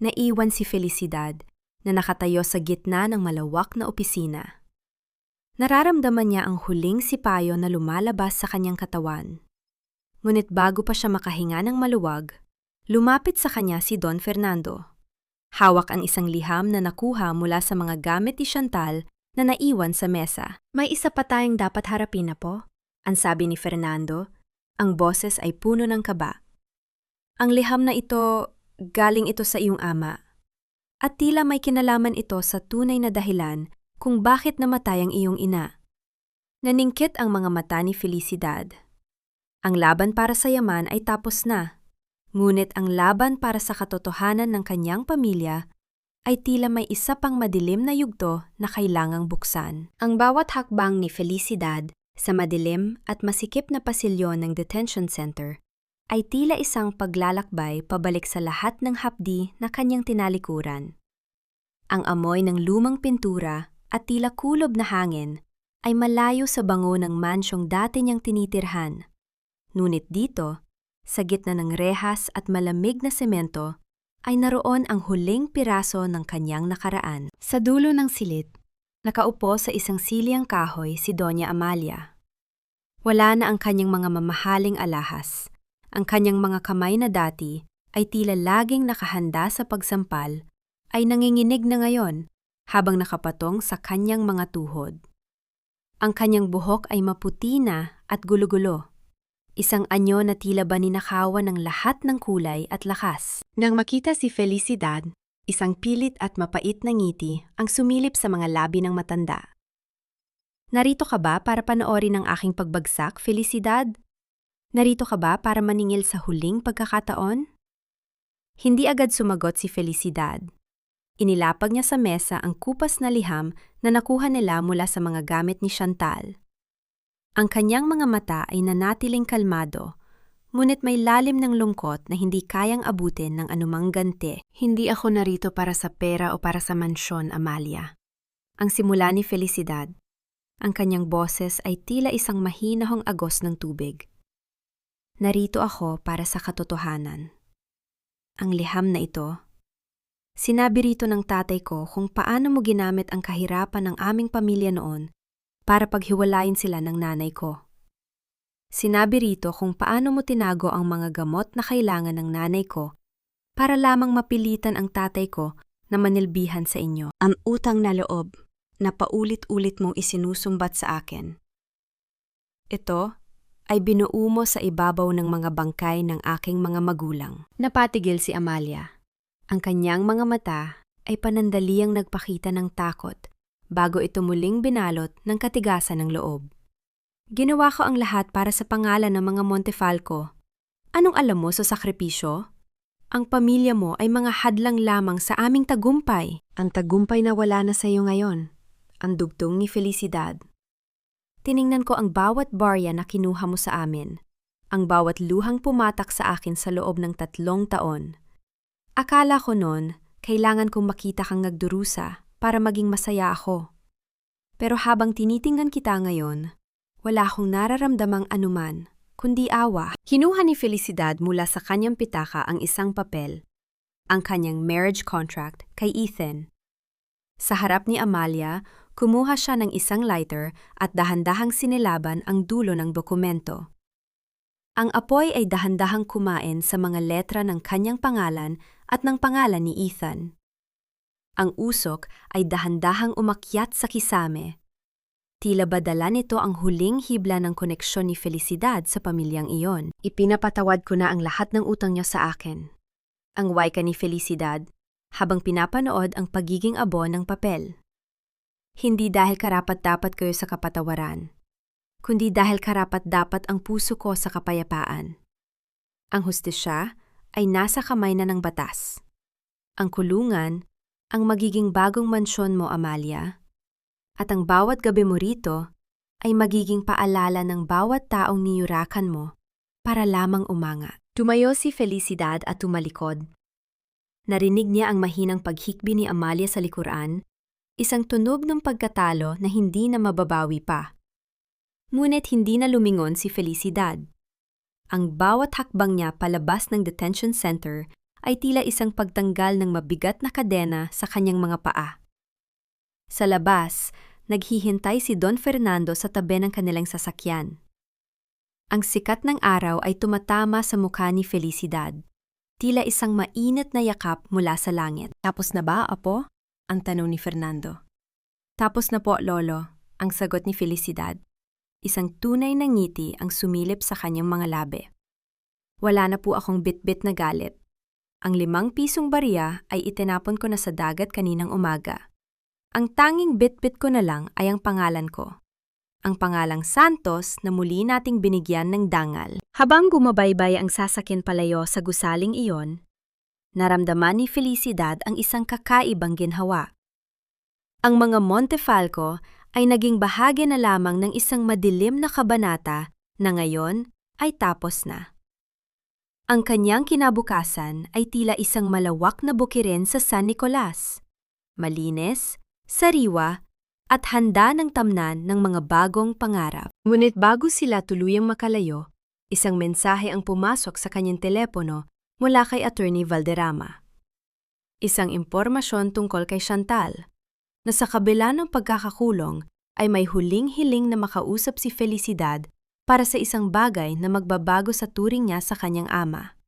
Speaker 1: naiwan si Felicidad na nakatayo sa gitna ng malawak na opisina. Nararamdaman niya ang huling sipayo na lumalabas sa kanyang katawan. Ngunit bago pa siya makahinga ng maluwag, lumapit sa kanya si Don Fernando. Hawak ang isang liham na nakuha mula sa mga gamit ni Chantal na naiwan sa mesa. May isa pa tayong dapat harapin na po, ang sabi ni Fernando. Ang boses ay puno ng kaba. Ang liham na ito, galing ito sa iyong ama. At tila may kinalaman ito sa tunay na dahilan kung bakit namatay ang iyong ina. Naningkit ang mga mata ni Felicidad. Ang laban para sa yaman ay tapos na, ngunit ang laban para sa katotohanan ng kanyang pamilya ay tila may isa pang madilim na yugto na kailangang buksan. Ang bawat hakbang ni Felicidad sa madilim at masikip na pasilyo ng detention center ay tila isang paglalakbay pabalik sa lahat ng hapdi na kanyang tinalikuran. Ang amoy ng lumang pintura at tila kulob na hangin ay malayo sa bango ng mansyong dati niyang tinitirhan. Ngunit dito, sa gitna ng rehas at malamig na semento, ay naroon ang huling piraso ng kanyang nakaraan. Sa dulo ng silid, nakaupo sa isang siliang kahoy si Doña Amalia. Wala na ang kanyang mga mamahaling alahas. Ang kanyang mga kamay na dati ay tila laging nakahanda sa pagsampal, ay nanginginig na ngayon habang nakapatong sa kanyang mga tuhod. Ang kanyang buhok ay maputi na at gulo-gulo. Isang anyo na tila ba ninakawan ng lahat ng kulay at lakas.
Speaker 2: Nang makita si Felicidad, isang pilit at mapait na ngiti ang sumilip sa mga labi ng matanda.
Speaker 1: Narito ka ba para panoorin ang aking pagbagsak, Felicidad? Narito ka ba para maningil sa huling pagkakataon? Hindi agad sumagot si Felicidad. Inilapag niya sa mesa ang kupas na liham na nakuha nila mula sa mga gamit ni Chantal. Ang kanyang mga mata ay nanatiling kalmado, ngunit may lalim ng lungkot na hindi kayang abutin ng anumang ganti.
Speaker 2: Hindi ako narito para sa pera o para sa mansyon, Amalia.
Speaker 1: Ang simula ni Felicidad. Ang kanyang boses ay tila isang mahinahong agos ng tubig. Narito ako para sa katotohanan. Ang liham na ito. Sinabi rito ng tatay ko kung paano mo ginamit ang kahirapan ng aming pamilya noon para paghiwalayin sila ng nanay ko. Sinabi rito kung paano mo tinago ang mga gamot na kailangan ng nanay ko para lamang mapilitan ang tatay ko na manilbihan sa inyo.
Speaker 2: Ang utang na loob na paulit-ulit mong isinusumbat sa akin.
Speaker 1: Ito ay binuo mo sa ibabaw ng mga bangkay ng aking mga magulang. Napatigil si Amalia. Ang kanyang mga mata ay panandaliang nagpakita ng takot bago ito muling binalot ng katigasan ng loob. Ginawa ko ang lahat para sa pangalan ng mga Montefalco. Anong alam mo sa sakripisyo? Ang pamilya mo ay mga hadlang lamang sa aming tagumpay.
Speaker 2: Ang tagumpay na wala na sa iyo ngayon.
Speaker 1: Ang dugtong ni Felicidad. Tiningnan ko ang bawat barya na kinuha mo sa amin. Ang bawat luhang pumatak sa akin sa loob ng 3 taon. Akala ko noon, kailangan kong makita kang nagdurusa para maging masaya ako. Pero habang tinitingnan kita ngayon, wala akong nararamdamang anuman, kundi awa. Kinuha ni Felicidad mula sa kanyang pitaka ang isang papel, ang kanyang marriage contract kay Ethan. Sa harap ni Amalia, kumuha siya ng isang lighter at dahan-dahang sinilaban ang dulo ng dokumento. Ang apoy ay dahan-dahang kumain sa mga letra ng kanyang pangalan at ng pangalan ni Ethan. Ang usok ay dahan-dahang umakyat sa kisame. Tila ba dala nito ang huling hibla ng koneksyon ni Felicidad sa pamilyang iyon. Ipinapatawad ko na ang lahat ng utang niyo sa akin. Ang wika ni Felicidad habang pinapanood ang pagiging abo ng papel. Hindi dahil karapat-dapat kayo sa kapatawaran, kundi dahil karapat-dapat ang puso ko sa kapayapaan. Ang hustisya ay nasa kamay na ng batas. Ang kulungan, ang magiging bagong mansyon mo, Amalia, at ang bawat gabi mo rito ay magiging paalala ng bawat taong niyurakan mo para lamang umanga. Tumayo si Felicidad at tumalikod. Narinig niya ang mahinang paghikbi ni Amalia sa likuran, isang tunog ng pagkatalo na hindi na mababawi pa. Ngunit hindi na lumingon si Felicidad. Ang bawat hakbang niya palabas ng detention center ay tila isang pagtanggal ng mabigat na kadena sa kanyang mga paa. Sa labas, naghihintay si Don Fernando sa tabi ng kanilang sasakyan. Ang sikat ng araw ay tumatama sa mukha ni Felicidad, tila isang mainit na yakap mula sa langit.
Speaker 2: Tapos na ba, Apo? Ang tanong ni Fernando.
Speaker 1: Tapos na po, Lolo, ang sagot ni Felicidad. Isang tunay na ngiti ang sumilip sa kanyang mga labi. Wala na po akong bit-bit na galit. Ang 5 pisong barya ay itinapon ko na sa dagat kaninang umaga. Ang tanging bit-bit ko na lang ay ang pangalan ko. Ang pangalang Santos na muli nating binigyan ng dangal. Habang gumabaybay ang sasakyan palayo sa gusaling iyon, naramdaman ni Felicidad ang isang kakaibang ginhawa. Ang mga Montefalco ay naging bahagi na lamang ng isang madilim na kabanata na ngayon ay tapos na. Ang kanyang kinabukasan ay tila isang malawak na bukirin sa San Nicolas. Malinis, sariwa, at handa ng tamnan ng mga bagong pangarap. Ngunit bago sila tuluyang makalayo, isang mensahe ang pumasok sa kanyang telepono mula kay Attorney Valderrama. Isang impormasyon tungkol kay Chantal, na sa kabila ng pagkakakulong ay may huling hiling na makausap si Felicidad para sa isang bagay na magbabago sa turing niya sa kanyang ama.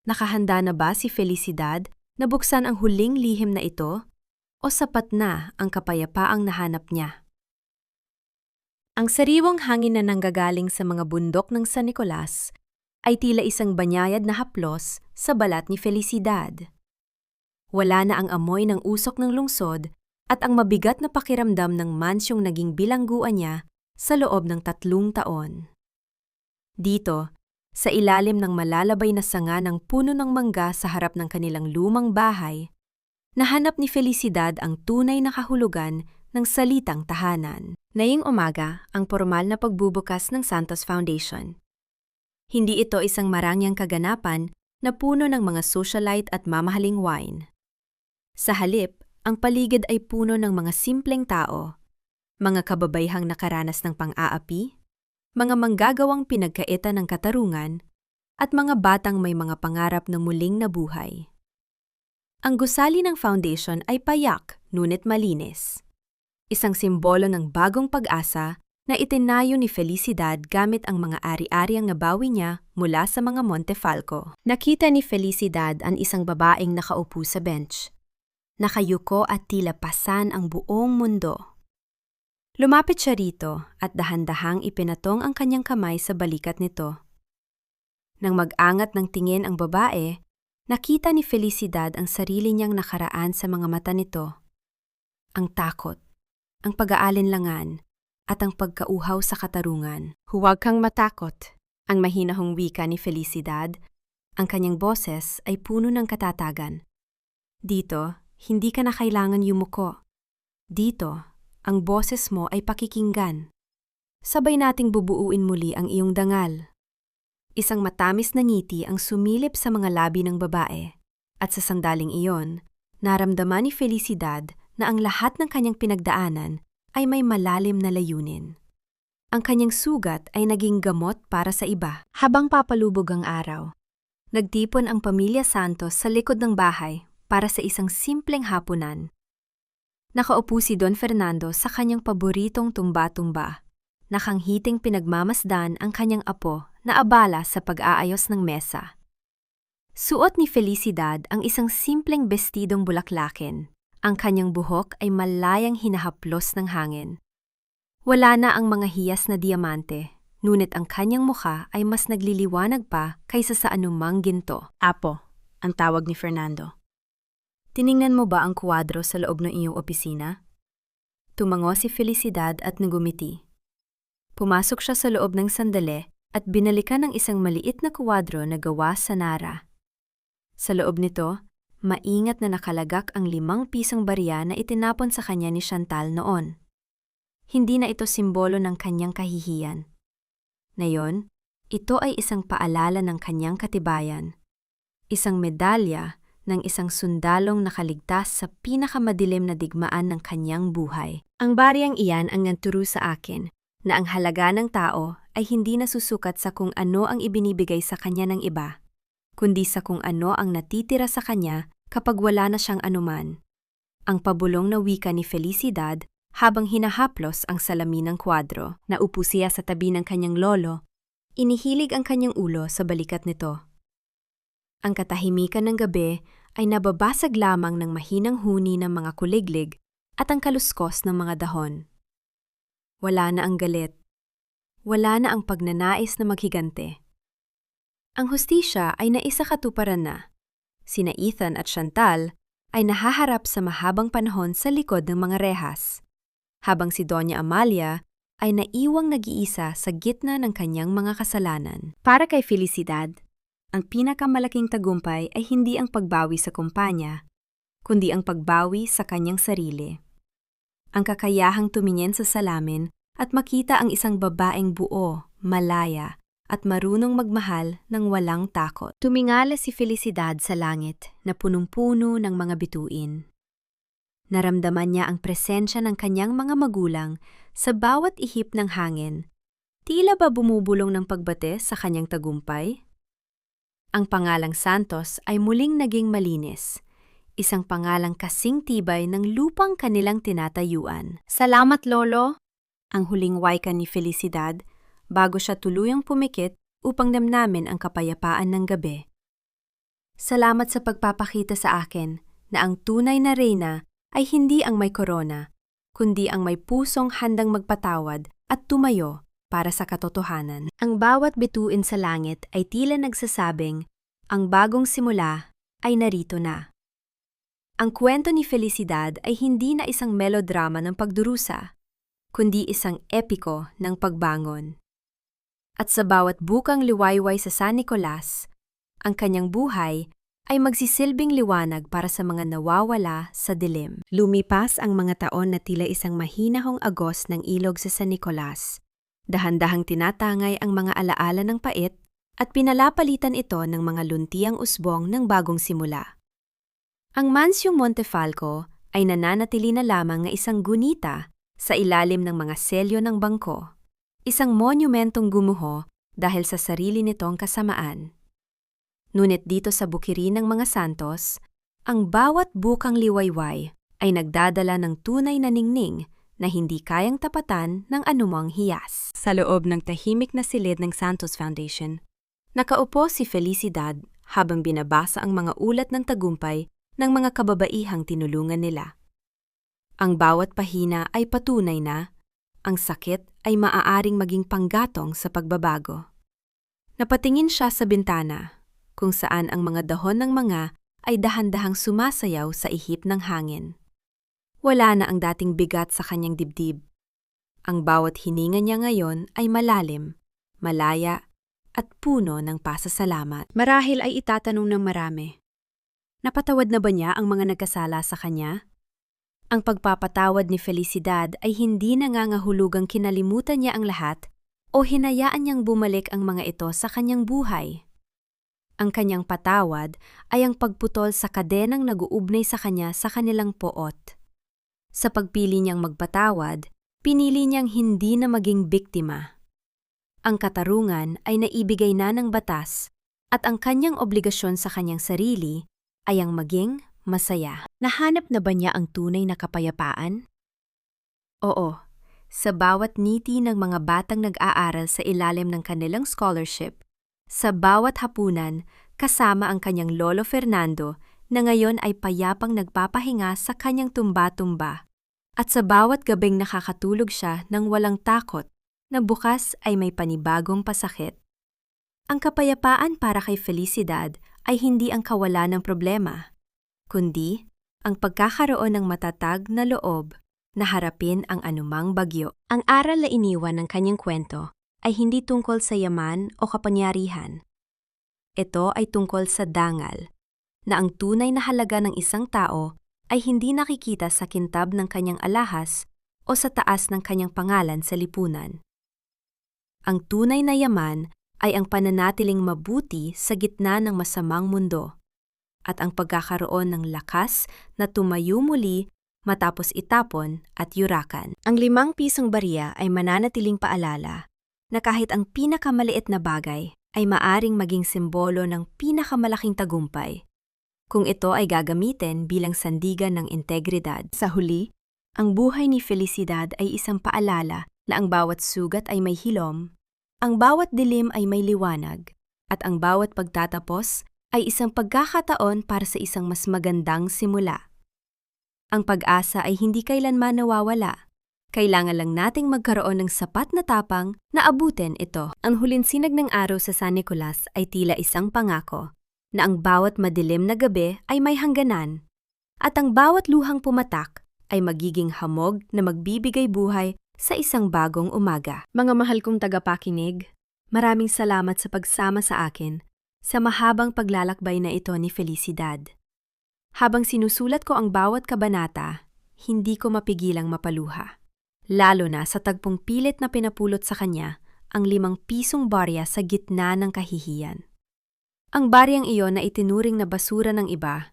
Speaker 1: Nakahanda na ba si Felicidad na buksan ang huling lihim na ito? O sapat na ang kapayapaang nahanap niya? Ang sariwang hangin na nanggagaling sa mga bundok ng San Nicolas ay tila isang banyayad na haplos sa balat ni Felicidad. Wala na ang amoy ng usok ng lungsod at ang mabigat na pakiramdam ng mansyong naging bilangguan niya sa loob ng 3 taon. Dito, sa ilalim ng malalabay na sanga ng puno ng mangga sa harap ng kanilang lumang bahay, nahanap ni Felicidad ang tunay na kahulugan ng salitang tahanan. Ngayong umaga, ang formal na pagbubukas ng Santos Foundation. Hindi ito isang marangyang kaganapan na puno ng mga socialite at mamahaling wine. Sa halip, ang paligid ay puno ng mga simpleng tao, mga kababayhang nakaranas ng pang-aapi, mga manggagawang pinagkaitan ng katarungan, at mga batang may mga pangarap na muling nabuhay. Ang gusali ng foundation ay payak, ngunit malinis. Isang simbolo ng bagong pag-asa na itinayo ni Felicidad gamit ang mga ari-ariang nabawi niya mula sa mga Montefalco. Nakita ni Felicidad ang isang babaeng nakaupo sa bench. Nakayuko at tila pasan ang buong mundo. Lumapit siya rito at dahan-dahang ipinatong ang kanyang kamay sa balikat nito. Nang mag-angat ng tingin ang babae, nakita ni Felicidad ang sarili niyang nakaraan sa mga mata nito. Ang takot, ang pag-aalinlangan, at ang pagkauhaw sa katarungan. Huwag kang matakot, ang mahinahong wika ni Felicidad. Ang kanyang boses ay puno ng katatagan. Dito, hindi ka na kailangan yumuko. Dito, ang boses mo ay pakikinggan. Sabay nating bubuuin muli ang iyong dangal. Isang matamis na ngiti ang sumilip sa mga labi ng babae. At sa sandaling iyon, naramdaman ni Felicidad na ang lahat ng kanyang pinagdaanan ay may malalim na layunin. Ang kanyang sugat ay naging gamot para sa iba. Habang papalubog ang araw, nagtipon ang pamilya Santos sa likod ng bahay para sa isang simpleng hapunan. Nakaupo si Don Fernando sa kanyang paboritong tumba-tumba. Nakanghiting pinagmamasdan ang kanyang apo na abala sa pag-aayos ng mesa. Suot ni Felicidad ang isang simpleng bestidong bulaklakin. Ang kanyang buhok ay malayang hinahaplos ng hangin. Wala na ang mga hiyas na diamante, ngunit ang kanyang mukha ay mas nagliliwanag pa kaysa sa anumang ginto. Apo, ang tawag ni Fernando. Tiningnan mo ba ang kuwadro sa loob ng iyong opisina? Tumango si Felicidad at nagumiti. Pumasok siya sa loob ng sandali at binalikan ng isang maliit na kuwadro na gawa sa Nara. Sa loob nito, maingat na nakalagak ang 5 pisong barya na itinapon sa kanya ni Chantal noon. Hindi na ito simbolo ng kanyang kahihiyan. Ngayon, ito ay isang paalala ng kanyang katibayan. Isang medalya ng isang sundalong nakaligtas sa pinakamadilim na digmaan ng kanyang buhay. Ang baryang iyan ang nagturo sa akin na ang halaga ng tao ay hindi nasusukat sa kung ano ang ibinibigay sa kanya ng iba, kundi sa kung ano ang natitira sa kanya kapag wala na siyang anuman. Ang pabulong na wika ni Felicidad habang hinahaplos ang salamin ng kwadro. Naupo siya sa tabi ng kanyang lolo. Inihilig ang kanyang ulo sa balikat nito. Ang katahimikan ng gabi ay nababasag lamang ng mahinang huni ng mga kuliglig at ang kaluskos ng mga dahon. Wala na ang galit. Wala na ang pagnanais na maghigante. Ang hustisya ay naisakatuparan na. Sina Ethan at Chantal ay nahaharap sa mahabang panahon sa likod ng mga rehas, habang si Doña Amalia ay naiwang nag-iisa sa gitna ng kanyang mga kasalanan. Para kay Felicidad, ang pinakamalaking tagumpay ay hindi ang pagbawi sa kumpanya, kundi ang pagbawi sa kanyang sarili. Ang kakayahang tumingin sa salamin at makita ang isang babaeng buo, malaya, at marunong magmahal ng walang takot. Tumingala si Felicidad sa langit na punong-puno ng mga bituin. Naramdaman niya ang presensya ng kanyang mga magulang sa bawat ihip ng hangin. Tila ba bumubulong ng pagbate sa kanyang tagumpay? Ang pangalang Santos ay muling naging malinis, isang pangalang kasing tibay ng lupang kanilang tinatayuan. Salamat, Lolo! Ang huling wika ni Felicidad bago siya tuluyang pumikit upang damnamin ang kapayapaan ng gabi. Salamat sa pagpapakita sa akin na ang tunay na reyna ay hindi ang may korona, kundi ang may pusong handang magpatawad at tumayo para sa katotohanan. Ang bawat bituin sa langit ay tila nagsasabing, ang bagong simula ay narito na. Ang kwento ni Felicidad ay hindi na isang melodrama ng pagdurusa, kundi isang epiko ng pagbangon. At sa bawat bukang liwayway sa San Nicolas, ang kanyang buhay ay magsisilbing liwanag para sa mga nawawala sa dilim. Lumipas ang mga taon na tila isang mahinahong agos ng ilog sa San Nicolas. Dahan-dahang tinatangay ang mga alaala ng pait at pinalapalitan ito ng mga luntiang usbong ng bagong simula. Ang Mansyong Montefalco ay nananatili na lamang ng isang gunita sa ilalim ng mga selyo ng bangko, isang monumentong gumuho dahil sa sarili nitong kasamaan. Ngunit dito sa bukirin ng mga santos, ang bawat bukang liwayway ay nagdadala ng tunay na ningning na hindi kayang tapatan ng anumang hiyas. Sa loob ng tahimik na silid ng Santos Foundation, nakaupo si Felicidad habang binabasa ang mga ulat ng tagumpay ng mga kababaihang tinulungan nila. Ang bawat pahina ay patunay na ang sakit ay maaaring maging panggatong sa pagbabago. Napatingin siya sa bintana, kung saan ang mga dahon ng mga ay dahan-dahang sumasayaw sa ihip ng hangin. Wala na ang dating bigat sa kanyang dibdib. Ang bawat hininga niya ngayon ay malalim, malaya, at puno ng pasasalamat. Marahil ay itatanong ng marami, napatawad na ba niya ang mga nagkasala sa kanya? Ang pagpapatawad ni Felicidad ay hindi nangangahulugang kinalimutan niya ang lahat o hinayaan niyang bumalik ang mga ito sa kanyang buhay. Ang kanyang patawad ay ang pagputol sa kadenang nag-uugnay sa kanya sa kanilang poot. Sa pagpili niyang magpatawad, pinili niyang hindi na maging biktima. Ang katarungan ay naibigay na ng batas at ang kanyang obligasyon sa kanyang sarili ay ang maging masaya. Nahanap na ba niya ang tunay na kapayapaan? Oo, sa bawat ngiti ng mga batang nag-aaral sa ilalim ng kanilang scholarship, sa bawat hapunan kasama ang kanyang lolo Fernando na ngayon ay payapang nagpapahinga sa kanyang tumba-tumba, at sa bawat gabing nakakatulog siya ng walang takot na bukas ay may panibagong pasakit. Ang kapayapaan para kay Felicidad ay hindi ang kawalan ng problema, kundi ang pagkakaroon ng matatag na loob na harapin ang anumang bagyo. Ang aral na iniwan ng kanyang kwento ay hindi tungkol sa yaman o kapangyarihan. Ito ay tungkol sa dangal, na ang tunay na halaga ng isang tao ay hindi nakikita sa kintab ng kanyang alahas o sa taas ng kanyang pangalan sa lipunan. Ang tunay na yaman ay ang pananatiling mabuti sa gitna ng masamang mundo, at ang pagkakaroon ng lakas na tumayo muli matapos itapon at yurakan. Ang 5 pisong barya ay mananatiling paalala na kahit ang pinakamaliit na bagay ay maaring maging simbolo ng pinakamalaking tagumpay, kung ito ay gagamitin bilang sandigan ng integridad. Sa huli, ang buhay ni Felicidad ay isang paalala na ang bawat sugat ay may hilom, ang bawat dilim ay may liwanag, at ang bawat pagtatapos ay isang pagkakataon para sa isang mas magandang simula. Ang pag-asa ay hindi kailanman nawawala. Kailangan lang nating magkaroon ng sapat na tapang na abutin ito. Ang huling sinag ng araw sa San Nicolas ay tila isang pangako na ang bawat madilim na gabi ay may hangganan at ang bawat luhang pumatak ay magiging hamog na magbibigay buhay sa isang bagong umaga. Mga mahal kong tagapakinig, maraming salamat sa pagsama sa akin sa mahabang paglalakbay na ito ni Felicidad. Habang sinusulat ko ang bawat kabanata, hindi ko mapigilang mapaluha. Lalo na sa tagpong pilit na pinapulot sa kanya ang 5 pisong barya sa gitna ng kahihiyan. Ang baryang iyon na itinuring na basura ng iba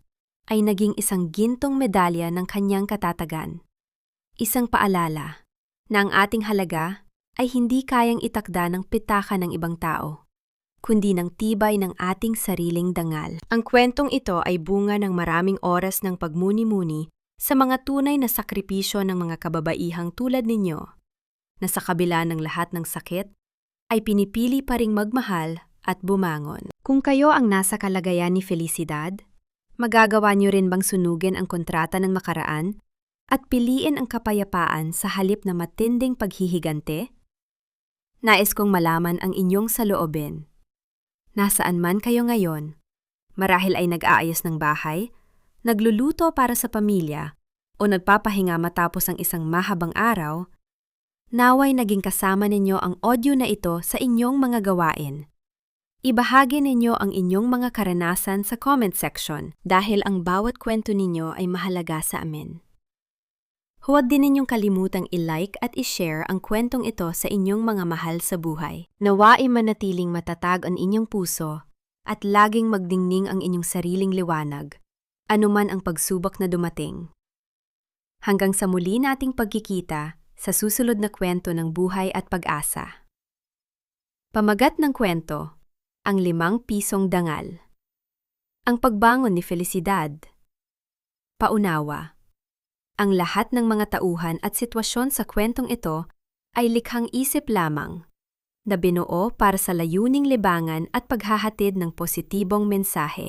Speaker 1: ay naging isang gintong medalya ng kanyang katatagan. Isang paalala na ang ating halaga ay hindi kayang itakda ng pitaka ng ibang tao, kundi ng tibay ng ating sariling dangal. Ang kwentong ito ay bunga ng maraming oras ng pagmuni-muni sa mga tunay na sakripisyo ng mga kababaihang tulad ninyo, na sa kabila ng lahat ng sakit, ay pinipili pa ring magmahal at bumangon. Kung kayo ang nasa kalagayan ni Felicidad, magagawa niyo rin bang sunugin ang kontrata ng nakaraan at piliin ang kapayapaan sa halip na matinding paghihigante? Nais kong malaman ang inyong saloobin. Nasaan man kayo ngayon, marahil ay nag-aayos ng bahay, nagluluto para sa pamilya, o nagpapahinga matapos ang isang mahabang araw, naway naging kasama ninyo ang audio na ito sa inyong mga gawain. Ibahagi ninyo ang inyong mga karanasan sa comment section dahil ang bawat kwento ninyo ay mahalaga sa amin. Huwag din ninyong kalimutang i-like at i-share ang kwentong ito sa inyong mga mahal sa buhay. Nawai manatiling matatag ang inyong puso at laging magdingning ang inyong sariling liwanag, anuman ang pagsubok na dumating. Hanggang sa muli nating pagkikita sa susunod na kwento ng buhay at pag-asa. Pamagat ng kwento, ang 5 pisong dangal. Ang pagbangon ni Felicidad. Paunawa. Ang lahat ng mga tauhan at sitwasyon sa kwentong ito ay likhang isip lamang, na binuo para sa layuning libangan at paghahatid ng positibong mensahe.